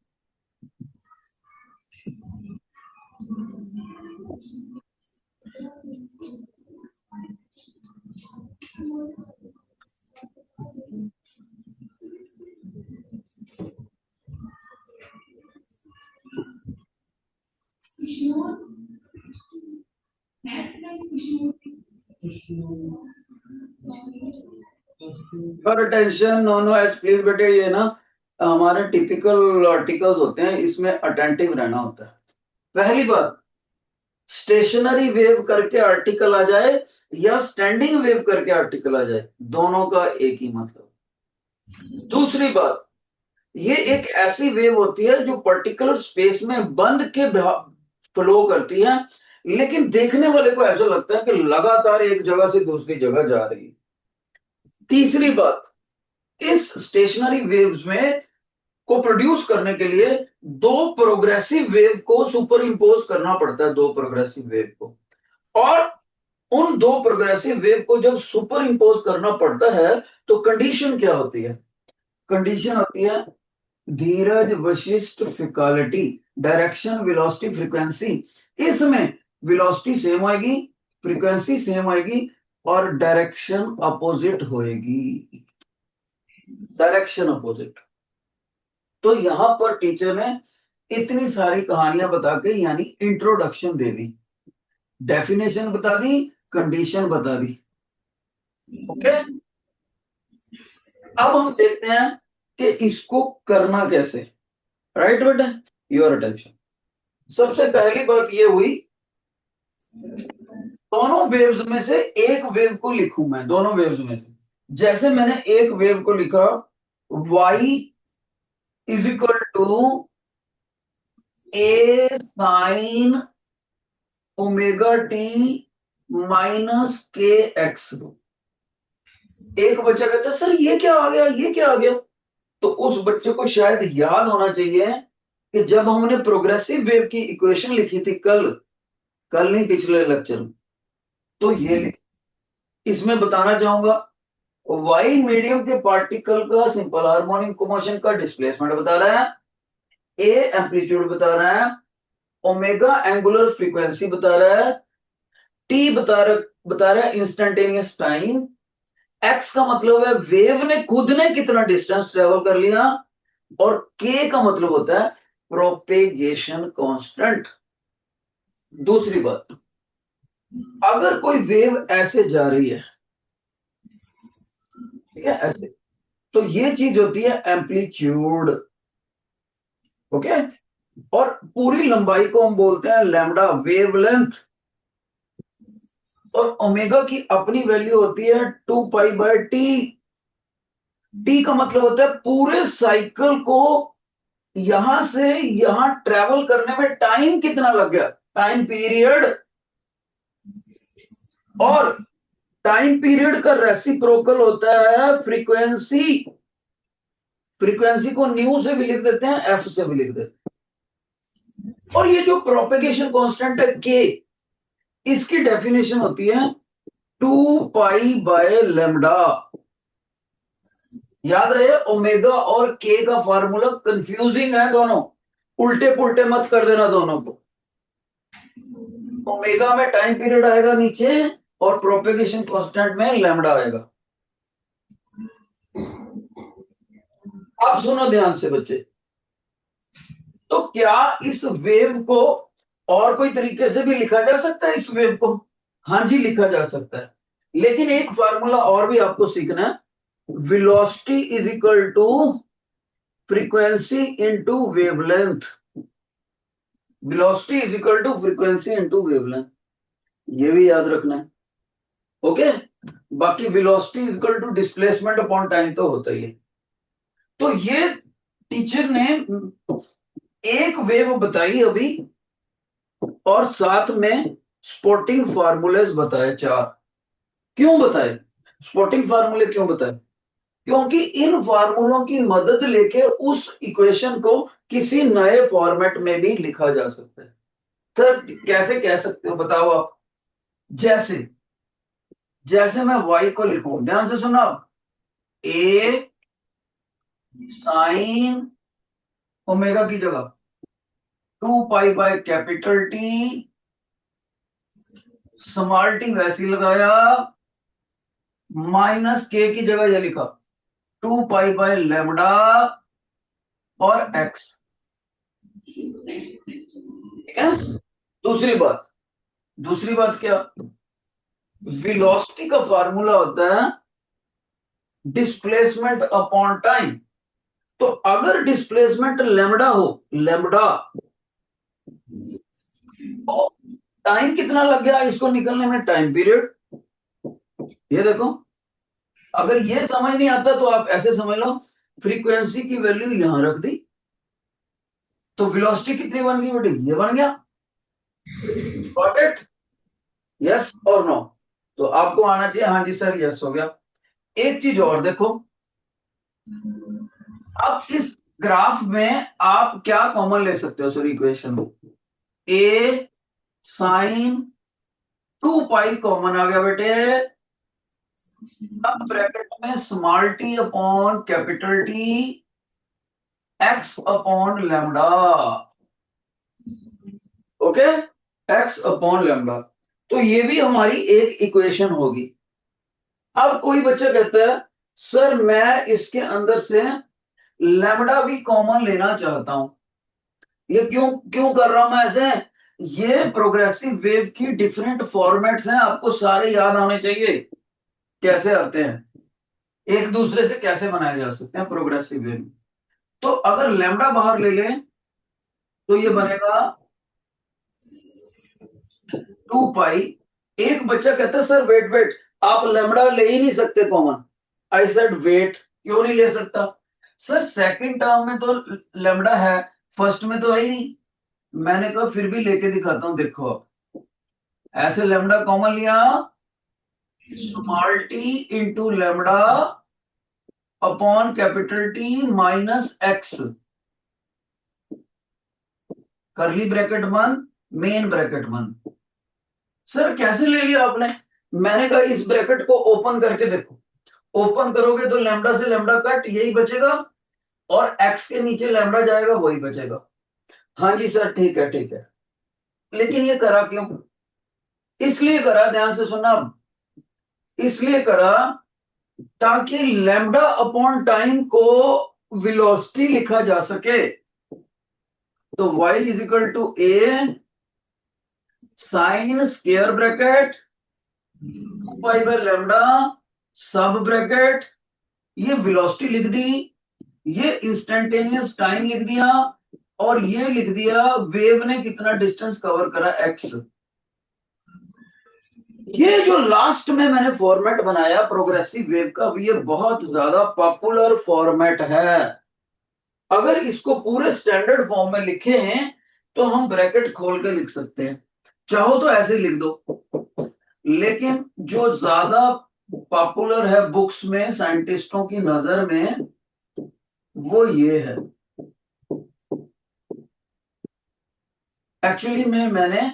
Attention, no no yes please बेटे, ये ना हमारे टिपिकल आर्टिकल्स होते हैं, इसमें अटेंटिव रहना होता है। पहली बात, स्टेशनरी वेव करके आर्टिकल आ जाए या स्टैंडिंग वेव करके आर्टिकल आ जाए, दोनों का एक ही मतलब। दूसरी बात, ये एक ऐसी वेव होती है जो पर्टिकुलर स्पेस में बंद के फ्लो करती है, लेकिन देखने वाले को ऐसा लगता है कि लगातार एक जगह से दूसरी जगह जा रही है। तीसरी बात, इस स्टेशनरी वेव्स में को प्रोड्यूस करने के लिए दो प्रोग्रेसिव वेव को सुपर इंपोज करना पड़ता है, दो प्रोग्रेसिव वेव को। और उन दो प्रोग्रेसिव वेव को जब सुपर इंपोज करना पड़ता है तो कंडीशन क्या होती है? कंडीशन होती है धीरज वशिष्ठ फिकलिटी, डायरेक्शन वेलोसिटी फ्रीक्वेंसी। इसमें वेलोसिटी सेम आएगी, फ्रीक्वेंसी सेम आएगी और डायरेक्शन अपोजिट होएगी, डायरेक्शन अपोजिट। तो यहां पर टीचर ने इतनी सारी कहानियां बता के यानी इंट्रोडक्शन दे दी, डेफिनेशन बता दी, कंडीशन बता दी। ओके, अब हम देखते हैं कि इसको करना कैसे। राइट बेटा, योर अटेंशन। सबसे पहली बात ये हुई, दोनों वेव्स में से एक वेव को लिखूं मैं, दोनों वेव्स में से। जैसे मैंने एक वेव को लिखा y is equal to A sine omega T minus के एक्स। एक बच्चा कहता है सर ये क्या आ गया, ये क्या आ गया? तो उस बच्चे को शायद याद होना चाहिए कि जब हमने प्रोग्रेसिव वेव की इक्वेशन लिखी थी कल, कल नहीं पिछले लेक्चर में, तो ये इसमें बताना चाहूंगा वाई मीडियम के पार्टिकल का सिंपल हार्मोनिक मोशन का डिस्प्लेसमेंट बता रहा है, ए एम्पलीट्यूड बता रहा है, ओमेगा एंगुलर फ्रीक्वेंसी बता रहा है, टी बता रहा है इंस्टेंटेनियस टाइम, एक्स का मतलब है वेव ने खुद ने कितना डिस्टेंस ट्रेवल कर लिया, और के का मतलब होता है प्रोपेगेशन कांस्टेंट। दूसरी बात, अगर कोई वेव ऐसे जा रही है, ठीक है, ऐसे, तो ये चीज होती है एम्पलीट्यूड। ओके, और पूरी लंबाई को हम बोलते हैं लैम्डा, वेवलेंथ। और ओमेगा की अपनी वैल्यू होती है 2 पाई/टी। टी का मतलब होता है पूरे साइकिल को यहां से यहां ट्रेवल करने में टाइम कितना लग गया, टाइम पीरियड। और टाइम पीरियड का रेसिप्रोकल होता है फ्रीक्वेंसी। फ्रीक्वेंसी को न्यू से भी लिख देते हैं, एफ से भी लिख देते हैं। और ये जो प्रोपेगेशन कांस्टेंट है के, इसकी डेफिनेशन होती है 2 पाई/लैम्डा। याद रहे, ओमेगा और के का फार्मूला कंफ्यूजिंग है, दोनों उल्टे पुल्टे मत कर देना दोनों को। ओमेगा में टाइम पीरियड आएगा नीचे और प्रोपेगेशन कांस्टेंट में लैम्डा आएगा। अब सुनो ध्यान से बच्चे, तो क्या इस वेव को और कोई तरीके से भी लिखा जा सकता है? इस वेव को हाँ जी लिखा जा सकता है, लेकिन एक फार्मूला और भी आपको सीखना है, velocity is equal to frequency into wavelength. Velocity is equal to frequency into wavelength, ये भी याद रखना है। ओके, बाकी velocity is equal to displacement upon time तो होता ही है। तो ये टीचर ने एक वेव बताई अभी, और साथ में स्पोर्टिंग फार्मूलेज बताए 4। क्यों बताए स्पोर्टिंग फार्मूले, क्यों बताए? क्योंकि इन फार्मूलों की मदद लेके उस इक्वेशन को किसी नए फॉर्मेट में भी लिखा जा सकता है। सर कैसे कह सकते हो बताओ आप? जैसे जैसे मैं y को लिखूं, ध्यान से सुना, ए साइन ओमेगा की जगह 2 pi by capital T, small T वैसे ही लगाया, माइनस के की जगह ये लिखा 2 पाई बाय लैम्डा और एक्स। ठीक है। दूसरी बात क्या, वेलोसिटी का फार्मूला होता है डिस्प्लेसमेंट अपॉन टाइम। तो अगर डिस्प्लेसमेंट लैम्डा हो, लैम्डा, तो टाइम कितना लग गया इसको निकलने में, टाइम पीरियड। ये देखो, अगर ये समझ नहीं आता तो आप ऐसे समझ लो, फ्रीक्वेंसी की वैल्यू यहां रख दी तो वेलोसिटी कितनी बन गई बेटी, ये बन गया। Got it? यस और नो? तो आपको आना चाहिए हाँ जी सर यस हो गया। एक चीज और देखो, अब इस ग्राफ में आप क्या कॉमन ले सकते हो सर इक्वेशन में, ए साइन 2 पाई कॉमन आ गया बेटे, अब ब्रैकेट में small T upon capital T x upon lambda. Okay, x upon lambda. तो ये भी हमारी एक इक्वेशन होगी। अब कोई बच्चा कहता है सर मैं इसके अंदर से लैम्डा भी कॉमन लेना चाहता हूं, ये क्यों क्यों कर रहा हूं मैं ऐसे? ये प्रोग्रेसिव वेव की डिफरेंट फॉर्मेट्स हैं, आपको सारे याद आने चाहिए कैसे आते हैं, एक दूसरे से कैसे बनाए जा सकते हैं प्रोग्रेसिव वेव। तो अगर लैम्डा बाहर ले लें तो ये बनेगा 2 पाई। एक बच्चा कहता है सर वेट वेट, आप लैम्डा ले ही नहीं सकते कॉमन। आई सेड वेट, क्यों नहीं ले सकता? सर सेकंड टर्म में तो लैम्डा है, फर्स्ट में तो है ही नहीं। मैंने कहा फिर भी लेके दिखाता हूं, देखो ऐसे लैम्डा कॉमन लिया, small T into lambda upon capital T minus x, करली ब्रैकेट बंद, मेन ब्रैकेट बंद। सर कैसे ले लिया आपने? मैंने कहा इस ब्रैकेट को ओपन करके देखो, ओपन करोगे तो लैम्डा से लैम्डा कट, यही बचेगा, और एक्स के नीचे लैम्डा जाएगा, वही बचेगा। हाँ जी सर ठीक है ठीक है। लेकिन ये करा क्यों? इसलिए करा, ध्यान से सुनना, इसलिए करा ताकि लैम्डा अपॉन टाइम को वेलोसिटी लिखा जा सके। तो y is equal to A sine square bracket 2 pi by lambda sub bracket, ये वेलोसिटी लिख दी, ये इंस्टेंटेनियस टाइम लिख दिया, और ये लिख दिया वेव ने कितना डिस्टेंस कवर करा x। ये जो लास्ट में मैंने फॉर्मेट बनाया प्रोग्रेसिव वेव का, ये बहुत ज्यादा पॉपुलर फॉर्मेट है। अगर इसको पूरे स्टैंडर्ड फॉर्म में लिखे हैं तो हम ब्रैकेट खोल के लिख सकते हैं, चाहो तो ऐसे लिख दो। लेकिन जो ज्यादा पॉपुलर है बुक्स में साइंटिस्टों की नजर में, वो ये है। एक्चुअली में मैंने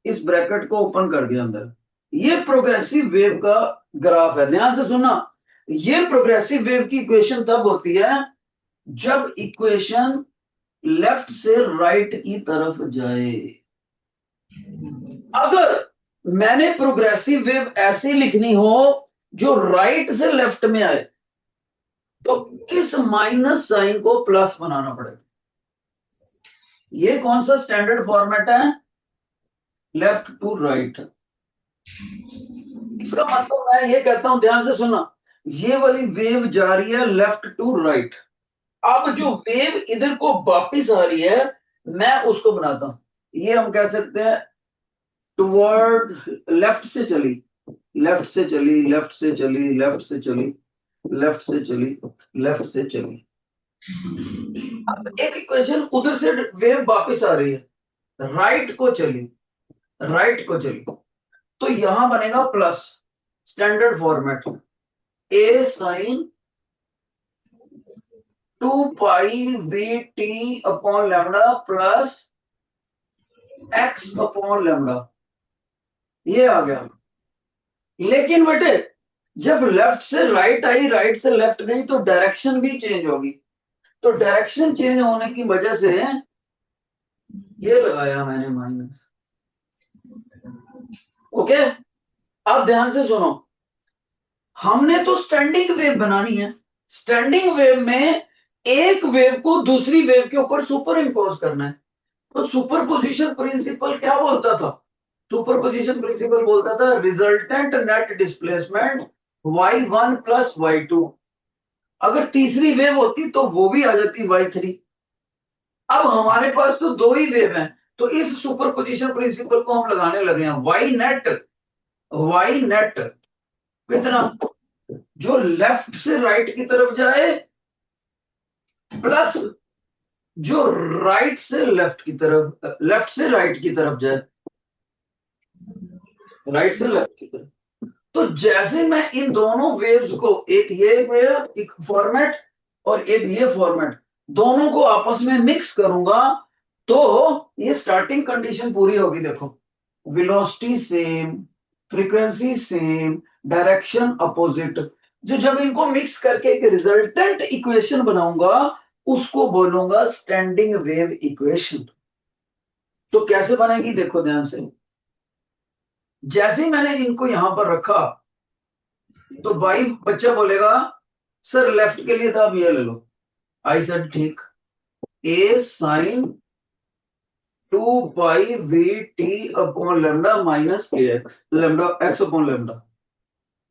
इस ब्रैकेट को ओपन कर दिया अंदर, ये प्रोग्रेसिव वेव का ग्राफ है, ध्यान से सुनना। ये प्रोग्रेसिव वेव की इक्वेशन तब होती है जब इक्वेशन लेफ्ट से राइट की तरफ जाए। अगर मैंने प्रोग्रेसिव वेव ऐसे लिखनी हो जो राइट से लेफ्ट में आए, तो इस माइनस साइन को प्लस बनाना पड़ेगा। ये कौन सा स्टैंडर्ड फॉर्मेट है? Left to right. इसका मतलब मैं ये कहता हूं, ध्यान से सुनना, ये वाली वेव जा रही है लेफ्ट टू राइट। अब जो वेव इधर को वापिस आ रही है, मैं उसको बनाता हूं, ये हम कह सकते हैं टुवर्ड, लेफ्ट से चली, लेफ्ट से चली, लेफ्ट से चली, लेफ्ट से चली, लेफ्ट से चली, लेफ्ट से चली। अब एक इक्वेशन उधर से वेव वापस आ रही है, राइट को चली, राइट को चलिए, तो यहां बनेगा plus, standard format, A sine 2π/v upon lambda plus x upon lambda, ये आ गया। लेकिन बेटे जब लेफ्ट से राइट आई, राइट से लेफ्ट गई, तो डायरेक्शन भी चेंज होगी। तो डायरेक्शन चेंज होने की वजह से ये लगाया मैंने माइनस। ओके, अब ध्यान से सुनो, हमने तो स्टैंडिंग वेव बनानी है। स्टैंडिंग वेव में एक वेव को दूसरी वेव के ऊपर सुपर इम्पोज करना है। तो सुपर पोजिशन प्रिंसिपल क्या बोलता था? सुपर पोजिशन प्रिंसिपल बोलता था resultant net displacement y1 plus y2। अगर तीसरी वेव होती तो वो भी आ जाती y3। अब हमारे पास तो दो ही वेव हैं, तो इस सुपर पोजिशन प्रिंसिपल को हम लगाने लगे हैं। वाई नेट कितना, जो लेफ्ट से राइट की तरफ जाए प्लस जो राइट से लेफ्ट की तरफ, लेफ्ट से राइट की तरफ जाए, राइट से लेफ्ट की तरफ। तो जैसे मैं इन दोनों वेव्स को, एक ये वेव एक फॉर्मेट और एक ये फॉर्मेट, दोनों को आपस में मिक्स करूंगा, तो ये स्टार्टिंग कंडीशन पूरी होगी। देखो, velocity same, frequency same, direction opposite. जो जब इनको मिक्स करके एक रिजल्टेंट इक्वेशन बनाऊंगा, उसको बोलूंगा स्टैंडिंग वेव इक्वेशन। तो कैसे बनेगी देखो ध्यान से। जैसे ही मैंने इनको यहां पर रखा, तो भाई बच्चा बोलेगा सर लेफ्ट के लिए था, अब ये ले लो। आई सेड ठीक, A sine 2π/v upon lambda minus के x, lambda x upon lambda.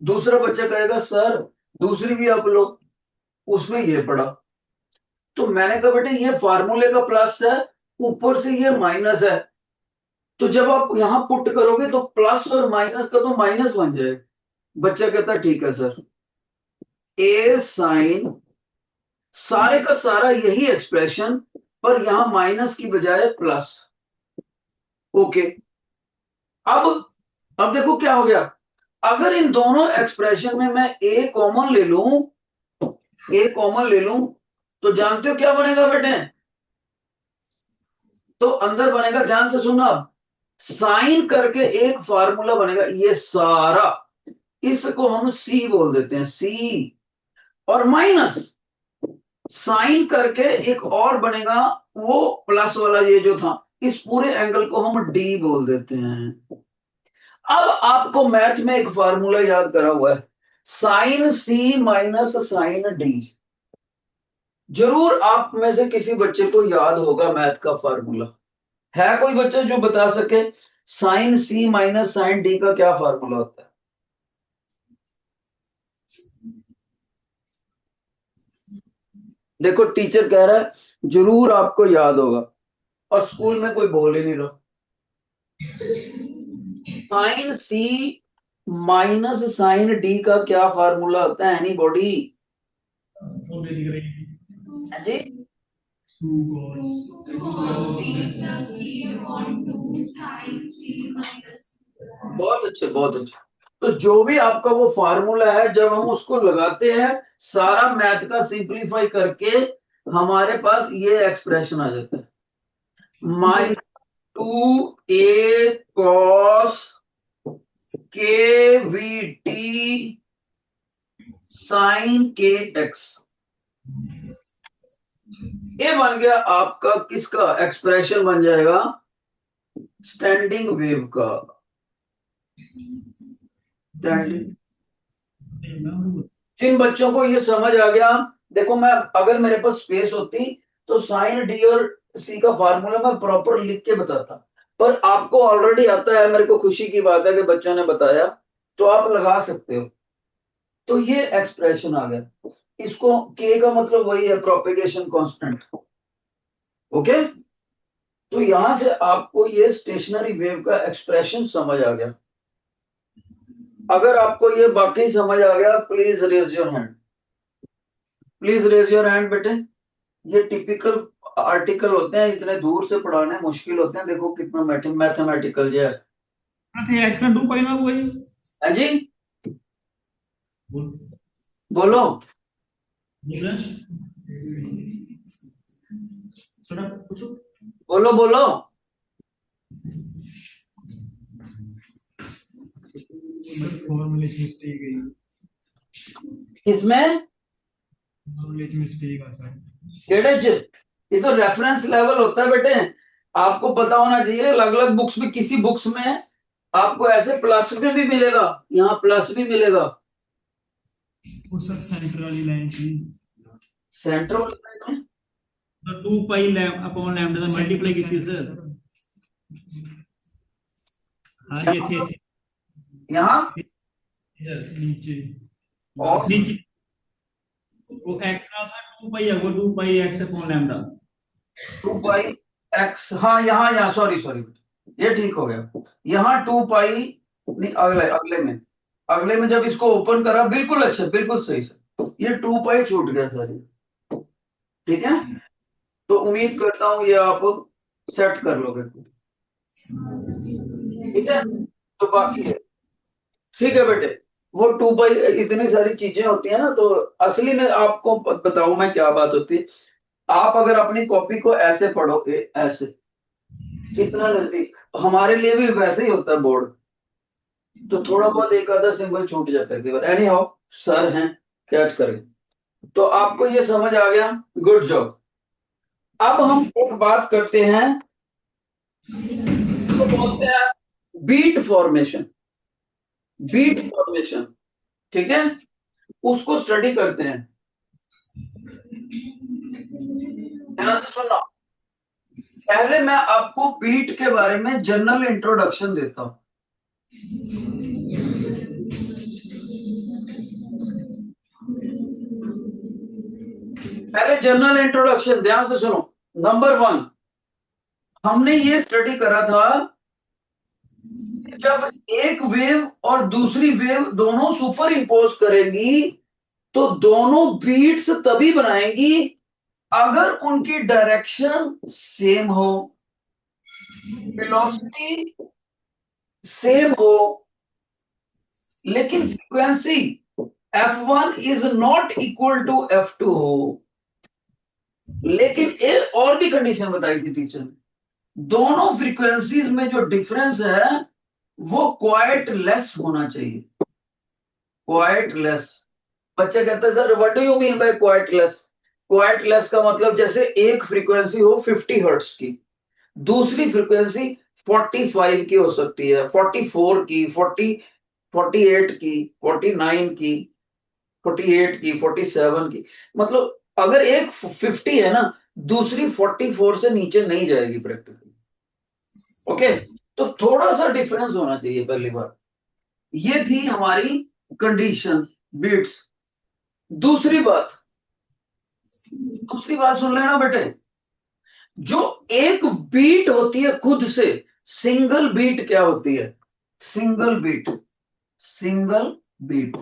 दूसरा बच्चा कहेगा सर दूसरी भी आप लो, उसमें ये पड़ा। तो मैंने कहा बेटे ये फार्मूले का प्लस है, ऊपर से ये माइनस है, तो जब आप यहां पुट करोगे तो प्लस और माइनस का तो माइनस बन जाएगा। बच्चा कहता ठीक है सर, ए साइन, सारे का सारा यही एक्सप्रेशन, पर यहां माइनस की बजाय प्लस। ओके, अब अब देखो क्या हो गया। अगर इन दोनों एक्सप्रेशन में मैं ए कॉमन ले लूं, ए कॉमन ले लूं, तो जानते हो क्या बनेगा बेटे? तो अंदर बनेगा, ध्यान से सुनना, साइन करके एक फार्मूला बनेगा, ये सारा, इसको हम सी बोल देते हैं, सी। और माइनस साइन करके एक और बनेगा, वो प्लस वाला ये जो था, इस पूरे एंगल को हम डी बोल देते हैं। अब आपको मैथ में एक फार्मूला याद करा हुआ है, साइन सी माइनस साइन डी। जरूर आप में से किसी बच्चे को याद होगा मैथ का फार्मूला। है कोई बच्चा जो बता सके साइन सी माइनस साइन डी का क्या फार्मूला होता है? देखो टीचर कह रहा है जरूर आपको याद होगा, और स्कूल में कोई बोल ही नहीं रहा। साइन सी माइनस साइन डी का क्या फार्मूला होता है? Any body? जी, बहुत अच्छे बहुत अच्छे। तो जो भी आपका वो फार्मूला है, जब हम उसको लगाते हैं, सारा मैथ का सिंप्लीफाई करके हमारे पास ये एक्सप्रेशन आ जाता है, -2a cos kVt sin kx। ये बन गया आपका किसका एक्सप्रेशन? बन जाएगा स्टैंडिंग वेव का। स्टैंडिंग, जिन बच्चों को ये समझ आ गया, देखो मैं, अगर मेरे पास स्पेस होती तो साइन डी और सी का फार्मूला मैं प्रॉपर लिख के बताता, पर आपको ऑलरेडी आता है, मेरे को खुशी की बात है कि बच्चों ने बताया, तो आप लगा सकते हो। तो ये एक्सप्रेशन आ गया, इसको के का मतलब वही है, प्रोपेगेशन कांस्टेंट। ओके, तो यहां से आपको ये स्टेशनरी वेव का एक्सप्रेशन समझ आ गया। अगर आपको ये बाकी समझ आ गया, please raise your hand, please raise your hand बेटे। ये टिपिकल आर्टिकल होते हैं, इतने दूर से पढ़ाने मुश्किल होते हैं। देखो कितना मैथमेटिकल जो है। थे एक्स ना 2 पाई ना वही। हाँ जी, बोल बोलो। बोल रहे हैं। सुना पूछो। बोलो बोलो। सर फॉर्मूले से मिस्टेक है। किसमें? फॉर्मूले से मिस्टेक है सर। केड़े च? ये तो रेफरेंस लेवल होता है बेटे। आपको पता होना चाहिए, अलग अलग बुक्स में, किसी बुक्स में आपको ऐसे प्लस में भी मिलेगा, यहाँ प्लस भी मिलेगा। वो सर सेंटर वाली लाइन थी। सेंटर वाले में तो 2 पाई लैम अपॉन लैम्डा से मल्टीप्लाई की थी सर। हाँ ये थे यहाँ, यहाँ इधर नीचे और नीचे। वो एक्स का था 2 पाई है, वो 2 पाई एक्स अपॉन लैम्डा। 2 पाई एक्स, हाँ यहाँ यहाँ सॉरी सॉरी, ये ठीक हो गया। यहाँ 2 पाई, नहीं अगले अगले में, अगले में जब इसको ओपन करा, बिल्कुल अच्छा, बिल्कुल सही सर, ये 2 पाई छूट गया सर ये। ठीक है, तो उम्मीद करता हूँ ये आप सेट कर लोगे। ठीक है, तो बाकी है, ठीक है बेटे। वो 2 पाई, इतनी सारी चीजें होती है ना, तो असली में आपको बताऊं मैं क्या बात होती है। आप अगर अपनी कॉपी को ऐसे पढ़ोगे, ऐसे इतना नजदीक, हमारे लिए भी वैसे ही होता है बोर्ड, तो थोड़ा बहुत एक आधा सिंबल छूट जाता है कई बार। एनी हाउ, सर हैं, कैच करें। तो आपको ये समझ आ गया, गुड जॉब। अब हम एक बात करते हैं, तो बोलते हैं बीट फॉर्मेशन। बीट फॉर्मेशन, ठीक है, उसको स्टडी करते हैं। ध्यान से सुनना, पहले मैं आपको बीट के बारे में जनरल इंट्रोडक्शन देता हूं। पहले जनरल इंट्रोडक्शन, ध्यान से सुनो। नंबर 1, हमने ये स्टडी करा था कि जब एक वेव और दूसरी वेव दोनों सुपर इम्पोज करेंगी, तो दोनों बीट्स तभी बनाएंगी अगर उनकी डायरेक्शन सेम हो, वेलोसिटी सेम हो, लेकिन frequency F1 is not equal to F2 हो। लेकिन एक और भी कंडीशन बताई थी टीचर ने, दोनों फ्रीक्वेंसीज में जो डिफरेंस है वो क्वाइट लेस होना चाहिए। Quite less. बच्चे कहते हैं sir what do you mean by quite less? Quite less का मतलब जैसे एक फ्रीक्वेंसी हो 50 हर्ट्ज की, दूसरी फ्रीक्वेंसी 45 की हो सकती है, 44 की, 48 की, 49 की, 48 की, 47 की। मतलब अगर एक 50 है ना, दूसरी 44 से नीचे नहीं जाएगी प्रैक्टिकली। ओके, तो थोड़ा सा डिफरेंस होना चाहिए पहली बार। ये थी हमारी कंडीशन, बीट्स। दूसरी बात, दूसरी बात सुन लेना बेटे। जो एक बीट होती है खुद से, सिंगल बीट क्या होती है? Single beat, single beat,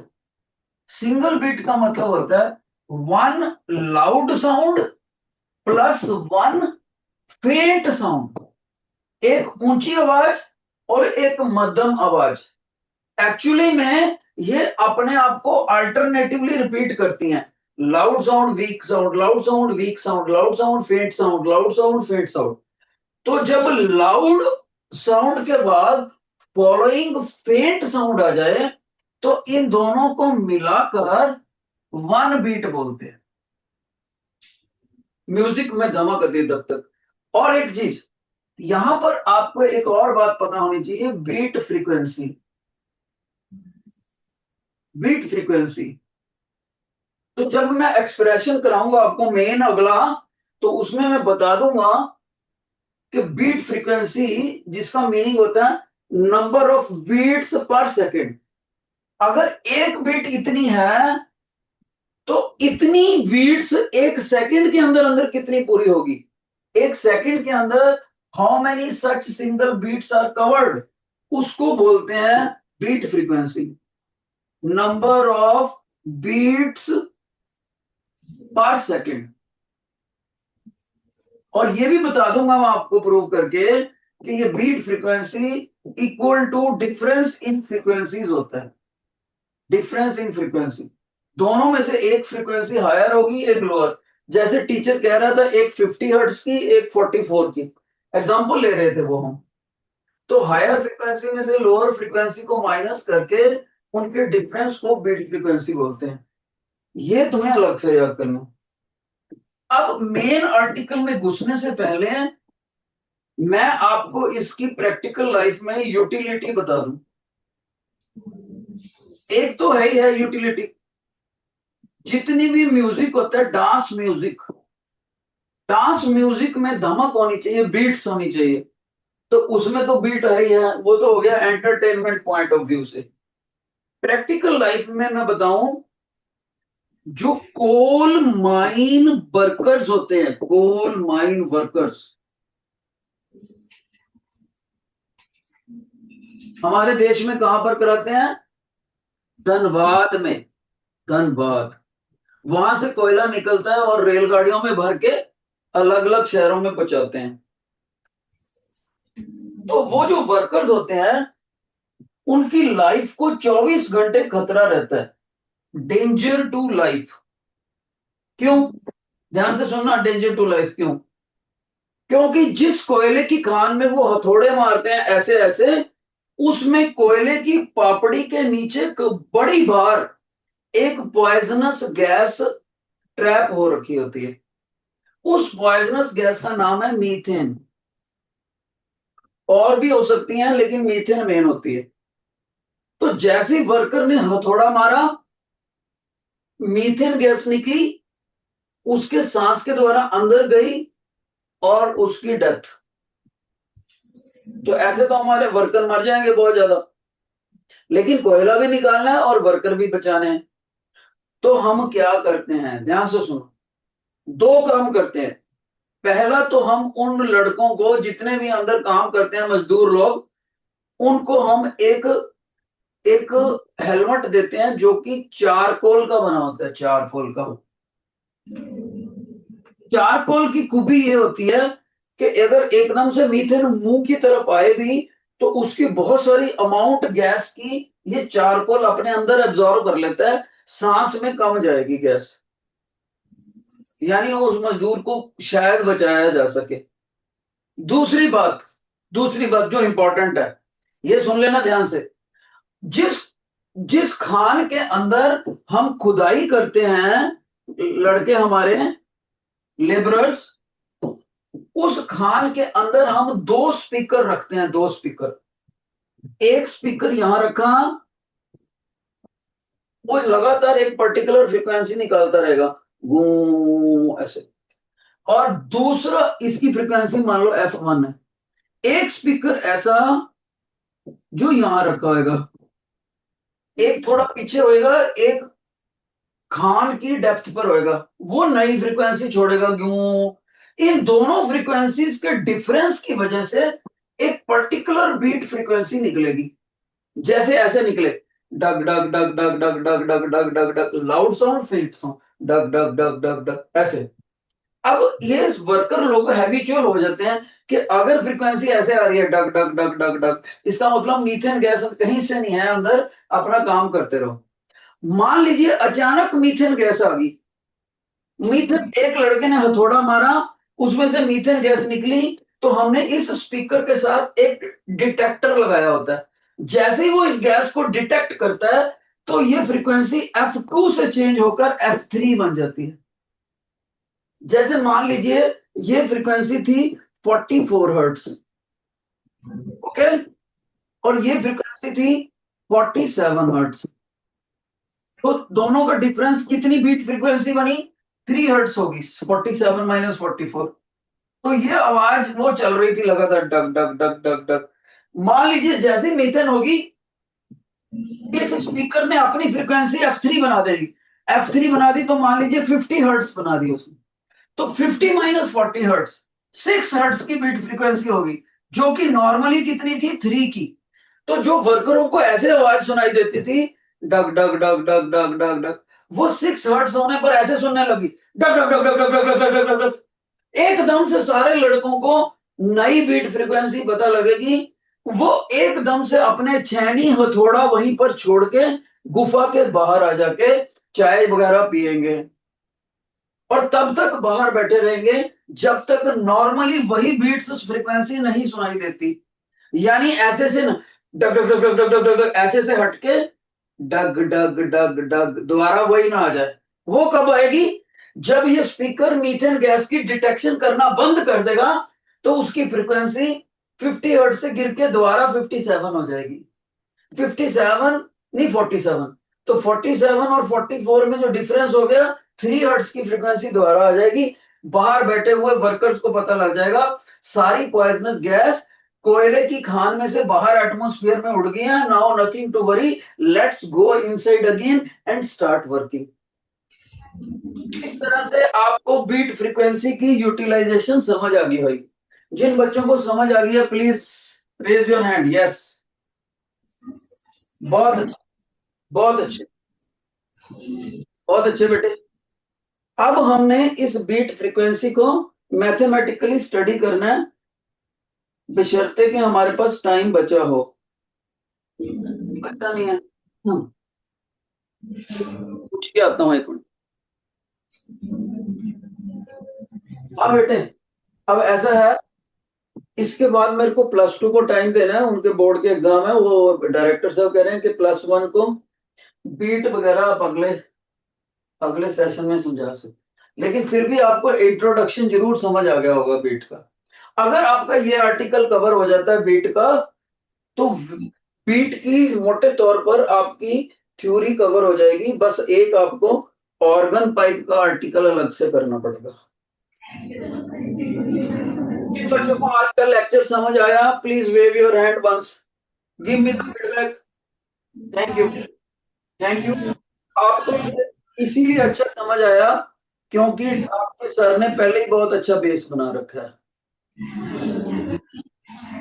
single beat का मतलब होता है one loud sound plus one faint sound. एक ऊंची आवाज और एक मध्यम आवाज। एक्चुअली में ये अपने आप को अल्टरनेटिवली रिपीट करती हैं। Loud sound weak sound, loud sound weak sound, loud sound faint sound, loud sound faint sound. तो जब लाउड साउंड के बाद फॉलोइंग फेंट साउंड आ जाए, तो इन दोनों को मिलाकर वन बीट बोलते हैं। म्यूजिक में धमक आती है तब तक। और एक चीज, यहां पर आपको एक और बात पता होनी चाहिए, बीट फ्रीक्वेंसी। बीट फ्रीक्वेंसी, तो जब मैं एक्सप्रेशन कराऊंगा आपको मेन अगला, तो उसमें मैं बता दूंगा कि बीट फ्रीक्वेंसी, जिसका मीनिंग होता है number of beats per second. अगर एक बीट इतनी है, तो इतनी बीट्स एक सेकंड के अंदर अंदर कितनी पूरी होगी? एक सेकंड के अंदर how many such single beats are covered, उसको बोलते हैं beat frequency. Number of beats per second. और ये भी बता दूंगा मैं आपको प्रूव करके, कि ये beat frequency equal to difference in frequencies होता है। डिफरेंस इन फ्रीक्वेंसी, दोनों में से एक फ्रीक्वेंसी हायर होगी एक लोअर। जैसे टीचर कह रहा था एक 50 हर्ट्ज की एक 44 की, एग्जांपल ले रहे थे वो हम। तो हायर फ्रीक्वेंसी में से लोअर फ्रीक्वेंसी को माइनस करके उनके डिफरेंस को बीट फ्रीक्वेंसी बोलते हैं। ये तुम्हें अलग से याद करना। अब मेन आर्टिकल में घुसने से पहले मैं आपको इसकी प्रैक्टिकल लाइफ में यूटिलिटी बता दूं। एक तो है ही है यूटिलिटी, जितनी भी म्यूजिक होता है, डांस म्यूजिक में धमक होनी चाहिए, बीट्स होनी चाहिए। तो उसमें तो बीट है ही है, वो तो हो गया एंटरटेनमेंट पॉइंट ऑफ व्यू से। प्रैक्टिकल लाइफ में मैं बताऊं, जो कोल माइन वर्कर्स होते हैं, कोल माइन वर्कर्स हमारे देश में कहां पर कराते हैं? धनबाद में। धनबाद, वहां से कोयला निकलता है और रेलगाड़ियों में भर के अलग अलग शहरों में पहुंचाते हैं। तो वो जो वर्कर्स होते हैं उनकी लाइफ को 24 घंटे खतरा रहता है, डेंजर टू लाइफ। क्यों? ध्यान से सुनना, डेंजर टू लाइफ क्यों? क्योंकि जिस कोयले की खान में वो हथौड़े मारते हैं ऐसे ऐसे, उसमें कोयले की पापड़ी के नीचे बड़ी बार एक पॉइजनस गैस ट्रैप हो रखी होती है। उस पॉइजनस गैस का नाम है मीथेन। और भी हो सकती हैं लेकिन मीथेन मेन होती है। तो जैसे ही वर्कर ने हथौड़ा मारा, मीथेन गैस निकली, उसके सांस के द्वारा अंदर गई और उसकी डेथ। तो ऐसे तो हमारे वर्कर मर जाएंगे बहुत ज्यादा, लेकिन कोयला भी निकालना है और वर्कर भी बचाने हैं। तो हम क्या करते हैं, ध्यान से सुनो। दो काम करते हैं। पहला तो हम उन लड़कों को, जितने भी अंदर काम करते हैं मजदूर लोग, उनको हम एक एक हेलमेट देते हैं जो कि चारकोल का बना होता है। चारकोल का, चारकोल की खूबी ये होती है कि अगर एकदम से मीथेन मुंह की तरफ आए भी, तो उसकी बहुत सारी अमाउंट गैस की ये चारकोल अपने अंदर एब्जॉर्ब कर लेता है, सांस में कम जाएगी गैस, यानी उस मजदूर को शायद बचाया जा सके। दूसरी बात, दूसरी बात जो इंपॉर्टेंट है, ये सुन लेना ध्यान से। जिस जिस खान के अंदर हम खुदाई करते हैं, लड़के हमारे लेबरर्स, उस खान के अंदर हम दो स्पीकर रखते हैं, दो स्पीकर। एक स्पीकर यहां रखा, वो लगातार एक पर्टिकुलर फ्रीक्वेंसी निकालता रहेगा, गू ऐसे। और दूसरा, इसकी फ्रीक्वेंसी मान लो F1 है। एक स्पीकर ऐसा जो यहां रखा होगा, एक थोड़ा पीछे होएगा, एक खान की डेप्थ पर होएगा, वो नई फ्रीक्वेंसी छोड़ेगा, क्यों? इन दोनों फ्रीक्वेंसीज के डिफरेंस की वजह से एक पर्टिकुलर बीट फ्रीक्वेंसी निकलेगी। जैसे ऐसे निकले, डग डग डग डग डग डग डग डग डग डग, लाउड साउंड, फेंट साउंड, डग डग डग डग डग ऐसे। अब ये वर्कर लोग हैबिचुअल हो जाते हैं कि अगर फ्रीक्वेंसी ऐसे आ रही है, डग डग डग डग डग, इसका मतलब मीथेन गैस कहीं से नहीं है अंदर, अपना काम करते रहो। मान लीजिए अचानक मीथेन गैस आ गई, मीथेन, एक लड़के ने हथौड़ा मारा, उसमें से मीथेन गैस निकली, तो हमने इस स्पीकर के साथ एक डिटेक्टर लगाया होता है। जैसे ही वो इस गैस को डिटेक्ट करता है, तो ये फ्रीक्वेंसी F2 से चेंज होकर F3 बन जाती है। जैसे मान लीजिए ये फ्रीक्वेंसी थी 44 हर्ट्स, ओके, और ये फ्रीक्वेंसी थी 47 हर्ट्स। तो दोनों का डिफरेंस कितनी बीट फ्रीक्वेंसी बनी? 3 हर्ट्स होगी, 47 माइनस 44। तो ये आवाज वो चल रही थी लगातार, डग डग डग डग डग। मान लीजिए जैसे मीथेन होगी, इस स्पीकर ने अपनी फ्रीक्वेंसी F3 बना देगी। F3 बना दी तो मान लीजिए 50 हर्ट्स बना दी उसने। तो 50 माइनस 40 हर्ट्स, 6 हर्ट्स की बीट फ्रीक्वेंसी होगी, जो कि नॉर्मली कितनी थी? 3 की। तो जो वर्करों को ऐसे आवाज सुनाई देती थी, डग डग डग डग डग डग डग, वो 6 हर्ट्स होने पर ऐसे सुनने लगी, डग डग डग डग डग डग डग डग डग डग। एकदम से सारे लड़कों को नई बीट फ्रीक्वेंसी पता लगेगी, वो एकदम से अपने छेनी हथौड़ा वहीं पर छोड़ के गुफा के बाहर आ जाके चाय वगैरह पिएंगे और तब तक बाहर बैठे रहेंगे जब तक नॉर्मली वही बीट्स उस फ्रीक्वेंसी नहीं सुनाई देती। यानी ऐसे से ना डग डग डग डग डग डग डग ऐसे से हटके डग डग डग डग दोबारा वही ना आ जाए। वो कब आएगी? जब ये स्पीकर मीथेन गैस की डिटेक्शन करना बंद कर देगा तो उसकी फ्रीक्वेंसी 50 हर्ट्ज से गिर के दोबारा 57 हो जाएगी। 57 नहीं 47। तो 47 और 44 में जो डिफरेंस हो गया 3 हर्ट्ज की फ्रीक्वेंसी दोबारा आ जाएगी। बाहर बैठे हुए वर्कर्स को पता लग जाएगा सारी पॉइजनस गैस कोयले की खान में से बाहर एटमॉस्फेयर में उड़ गई है। Now nothing to worry, let's go inside again and start working. इस तरह से आपको बीट फ्रीक्वेंसी की यूटिलाइजेशन समझ आ गई होगी। जिन बच्चों को समझ आ गई है please raise your hand. Yes, बहुत अच्छे, बहुत अच्छे, बहुत अच्छे बेटे। अब हमने इस बीट फ्रीक्वेंसी को मैथमेटिकली स्टडी करना है, बशर्ते कि हमारे पास टाइम बचा हो। बचा नहीं है, पूछ के आता हूं एक मिनट। हाँ बेटे, अब ऐसा है, इसके बाद मेरे को +2 को टाइम देना है, उनके बोर्ड के एग्जाम है। वो डायरेक्टर साहब कह रहे हैं कि +1 को बीट वगैरह आप अगले अगले सेशन में समझा सकते, लेकिन फिर भी आपको इंट्रोडक्शन जरूर समझ आ गया होगा बीट का। अगर आपका ये आर्टिकल कवर हो जाता है बीट का, तो बीट की मोटे तौर पर आपकी थ्योरी कवर हो जाएगी। बस एक आपको ऑर्गन पाइप का आर्टिकल अलग से करना पड़ेगा। जिन बच्चों को आज का लेक्चर समझ आया please wave your hand once, give me the feedback. Thank you, thank you. आपको इसीलिए अच्छा समझ आया क्योंकि आपके सर ने पहले ही बहुत अच्छा बेस बना रखा है।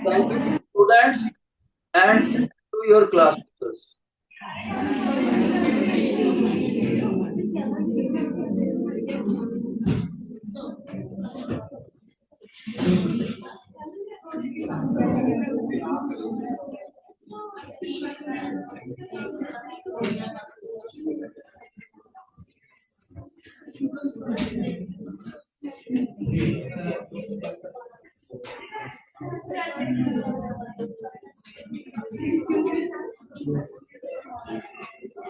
Thank you students and to your class teachers.